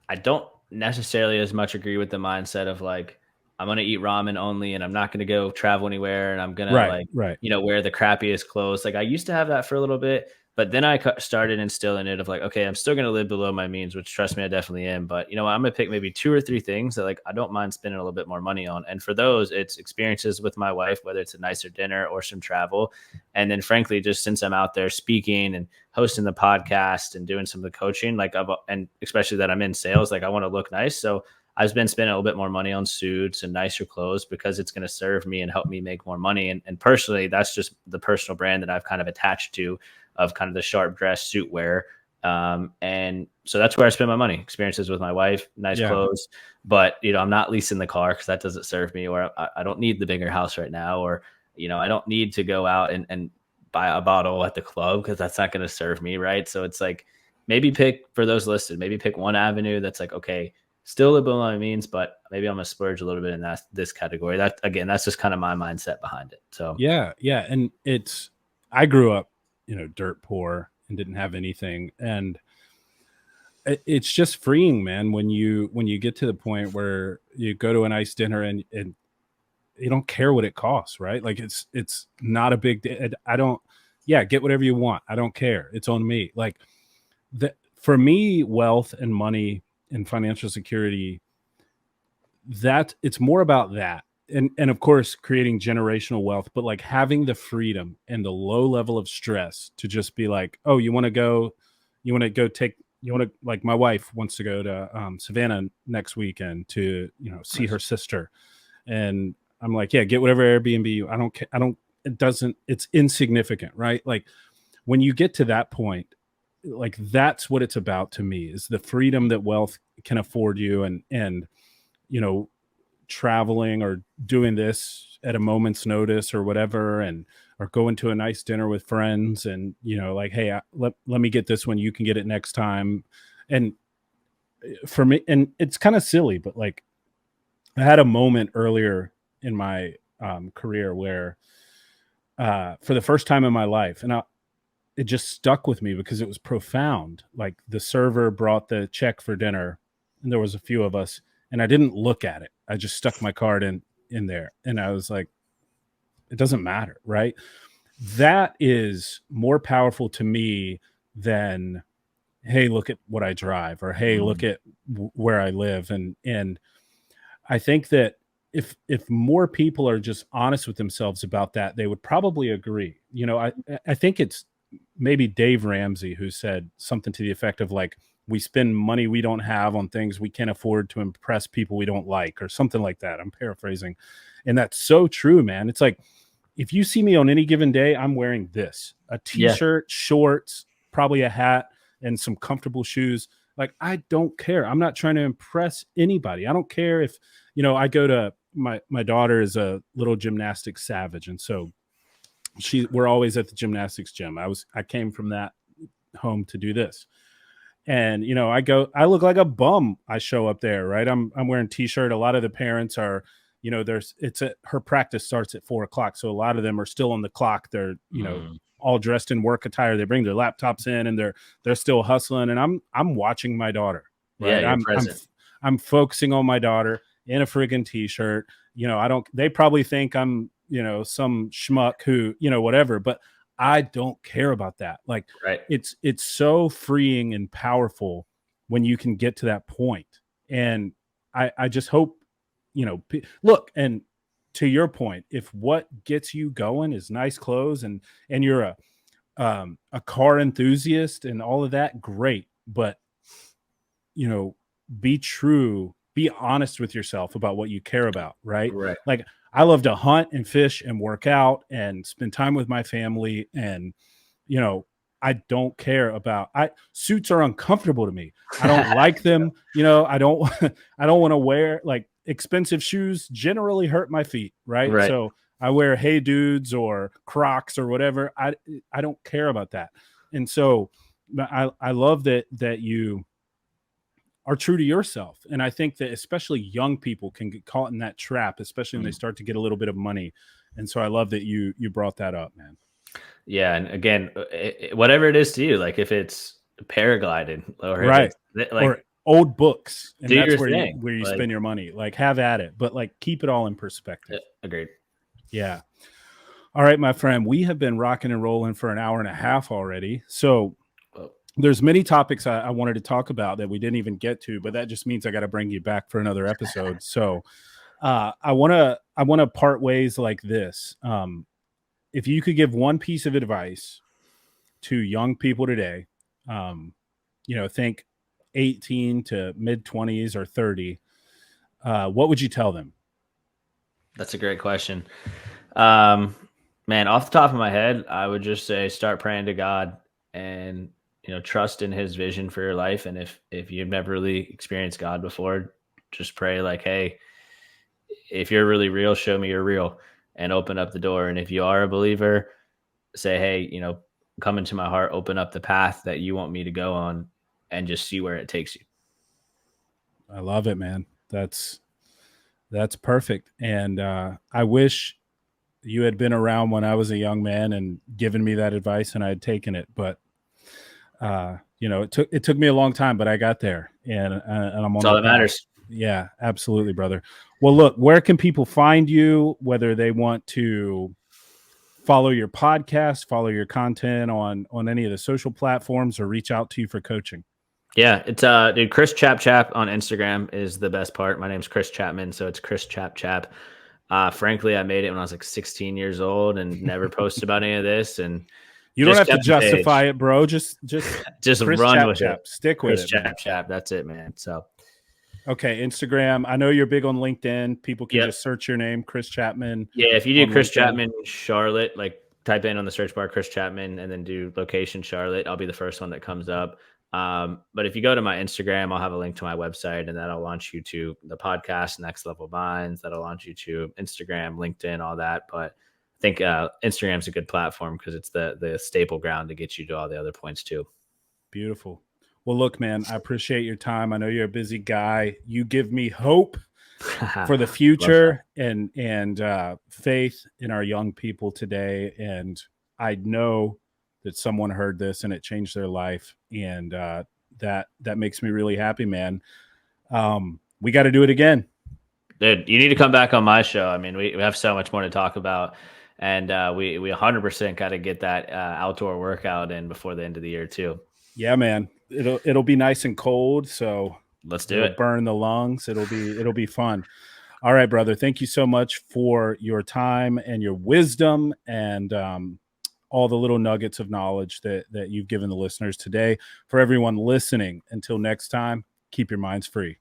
I don't necessarily as much agree with the mindset of like I'm going to eat ramen only and I'm not going to go travel anywhere and I'm going to Right, like, right. wear the crappiest clothes. Like I used to have that for a little bit, but then I started instilling it of like, okay, I'm still going to live below my means, which trust me, I definitely am. But you know what? I'm going to pick maybe two or three things that like I don't mind spending a little bit more money on. And for those, it's experiences with my wife, whether it's a nicer dinner or some travel. And then frankly, just since I'm out there speaking and hosting the podcast and doing some of the coaching, like and especially that I'm in sales, like I want to look nice. So I've been spending a little bit more money on suits and nicer clothes because it's going to serve me and help me make more money. And personally, that's just the personal brand that I've kind of attached to of kind of the sharp dress suit wear. And so that's where I spend my money, experiences with my wife, nice Yeah. clothes, but I'm not leasing the car because that doesn't serve me, or I don't need the bigger house right now, or, I don't need to go out and buy a bottle at the club because that's not going to serve me. Right. So it's like, maybe pick for those listed, maybe pick one avenue that's like, okay, still live below my means, but maybe I'm gonna splurge a little bit in this category. That again, that's just kind of my mindset behind it. So Yeah, yeah, and I grew up, dirt poor and didn't have anything, and it's just freeing, man, when you get to the point where you go to a nice dinner and you don't care what it costs, right? Like it's not a big I don't yeah, get whatever you want. I don't care. It's on me. Like for me, wealth and money and financial security, that it's more about that. And of course creating generational wealth, but like having the freedom and the low level of stress to just be like, oh, you want to go take you want to like my wife wants to go to Savannah next weekend to see nice. her sister, and I'm like, yeah, get whatever Airbnb I don't I don't it doesn't it's insignificant, right? Like when you get to that point, like that's what it's about to me, is the freedom that wealth can afford you, and you know traveling or doing this at a moment's notice or whatever, and or going to a nice dinner with friends, and like, hey, let me get this one, you can get it next time. And for me, and it's kind of silly, but like I had a moment earlier in my career where for the first time in my life, and it just stuck with me because it was profound. Like the server brought the check for dinner, and there was a few of us, and I didn't look at it. I just stuck my card in there, and I was like, it doesn't matter, right? That is more powerful to me than, hey, look at what I drive, or hey, look Mm, at where I live. And I think that if more people are just honest with themselves about that, they would probably agree. I think it's maybe Dave Ramsey who said something to the effect of like, we spend money we don't have on things we can't afford to impress people we don't like, or something like that. I'm paraphrasing. And that's so true, man. It's like, if you see me on any given day, I'm wearing this: a yeah, t-shirt, shorts, probably a hat, and some comfortable shoes. Like, I don't care. I'm not trying to impress anybody. I don't care if, I go to my daughter is a little gymnastics savage. And so we're always at the gymnastics gym. I came from that home to do this. And I look like a bum. I show up there, right? I'm wearing t-shirt. A lot of the parents are, her practice starts at 4 o'clock, so a lot of them are still on the clock. They're mm, all dressed in work attire. They bring their laptops in, and they're still hustling. And I'm watching my daughter, yeah, right? you're I'm present. I'm focusing on my daughter in a friggin' t-shirt. I don't. They probably think I'm some schmuck who whatever, but I don't care about that. Like, Right. it's so freeing and powerful when you can get to that point. And I just hope, look, and to your point, if what gets you going is nice clothes, and you're a car enthusiast and all of that, great. But you know, be true, be honest with yourself about what you care about, right? Right. Like, I love to hunt and fish and work out and spend time with my family. And, you know, I don't care about suits are uncomfortable to me. I don't like them. I don't I don't want to wear like expensive shoes generally hurt my feet, right? Right. So I wear Hey Dudes or Crocs or whatever. I don't care about that. And so I love that you are true to yourself. And I think that especially young people can get caught in that trap, especially when they Mm. start to get a little bit of money. And so I love that you brought that up, man. Yeah, and again, whatever it is to you, like if it's paragliding or if Right. it's Or like old books, and Do that's your where thing. you Like, spend your money. Like, have at it, but like keep it all in perspective. agreed. Yeah. All right, my friend, we have been rocking and rolling for an hour and a half already. So Well, there's many topics I wanted to talk about that we didn't even get to, but that just means I got to bring you back for another episode. So I want to part ways like this. If you could give one piece of advice to young people today, um, think 18 to mid 20s or 30, what would you tell them? that's a great question. Um, Man, off the top of my head, I would just say start praying to God and trust in His vision for your life. And if you've never really experienced God before, just pray like, "Hey, if you're really real, show me you're real," and open up the door. And if you are a believer, say, "Hey, come into my heart, open up the path that you want me to go on, and just see where it takes you." I love it, man. That's perfect. And I wish you had been around when I was a young man and given me that advice and I had taken it. But it took me a long time, but I got there, and I'm That's on all the that path. matters. Yeah, absolutely, brother. Well, look, where can people find you? Whether they want to follow your podcast, follow your content on any of the social platforms, or reach out to you for coaching. Yeah, it's dude, Chris Chap on Instagram is the best part. My name's Chris Chapman, so it's Chris Chap. Frankly, I made it when I was like 16 years old and never posted about any of this, and You don't just have to kept the justify page. it, bro. Just Just Chris run Chap with it. Chap. Stick with Chris it, man. Chap. That's it, man. So, Okay, Instagram. I know you're big on LinkedIn. People can yep. just search your name, Chris Chapman, Yeah, if you do on Chris LinkedIn. Chapman Charlotte, like type in on the search bar Chris Chapman and then do location Charlotte, I'll be the first one that comes up. But if you go to my Instagram, I'll have a link to my website, and that'll launch you to the podcast Next Level Minds. That'll launch you to Instagram, LinkedIn, all that. But I think Instagram's a good platform because it's the staple ground to get you to all the other points too. Beautiful. Well, look, man, I appreciate your time. I know you're a busy guy. You give me hope for the Love that. future and faith in our young people today. And I know that someone heard this and it changed their life, and that makes me really happy, man. We got to do it again. Dude, you need to come back on my show. I mean, we have so much more to talk about, and we 100% got to get that outdoor workout in before the end of the year too. Yeah, man. It'll be nice and cold, so Let's do it'll it. burn the lungs. It'll be fun. All right, brother. Thank you so much for your time and your wisdom and all the little nuggets of knowledge that you've given the listeners today. For everyone listening, until next time, keep your minds free.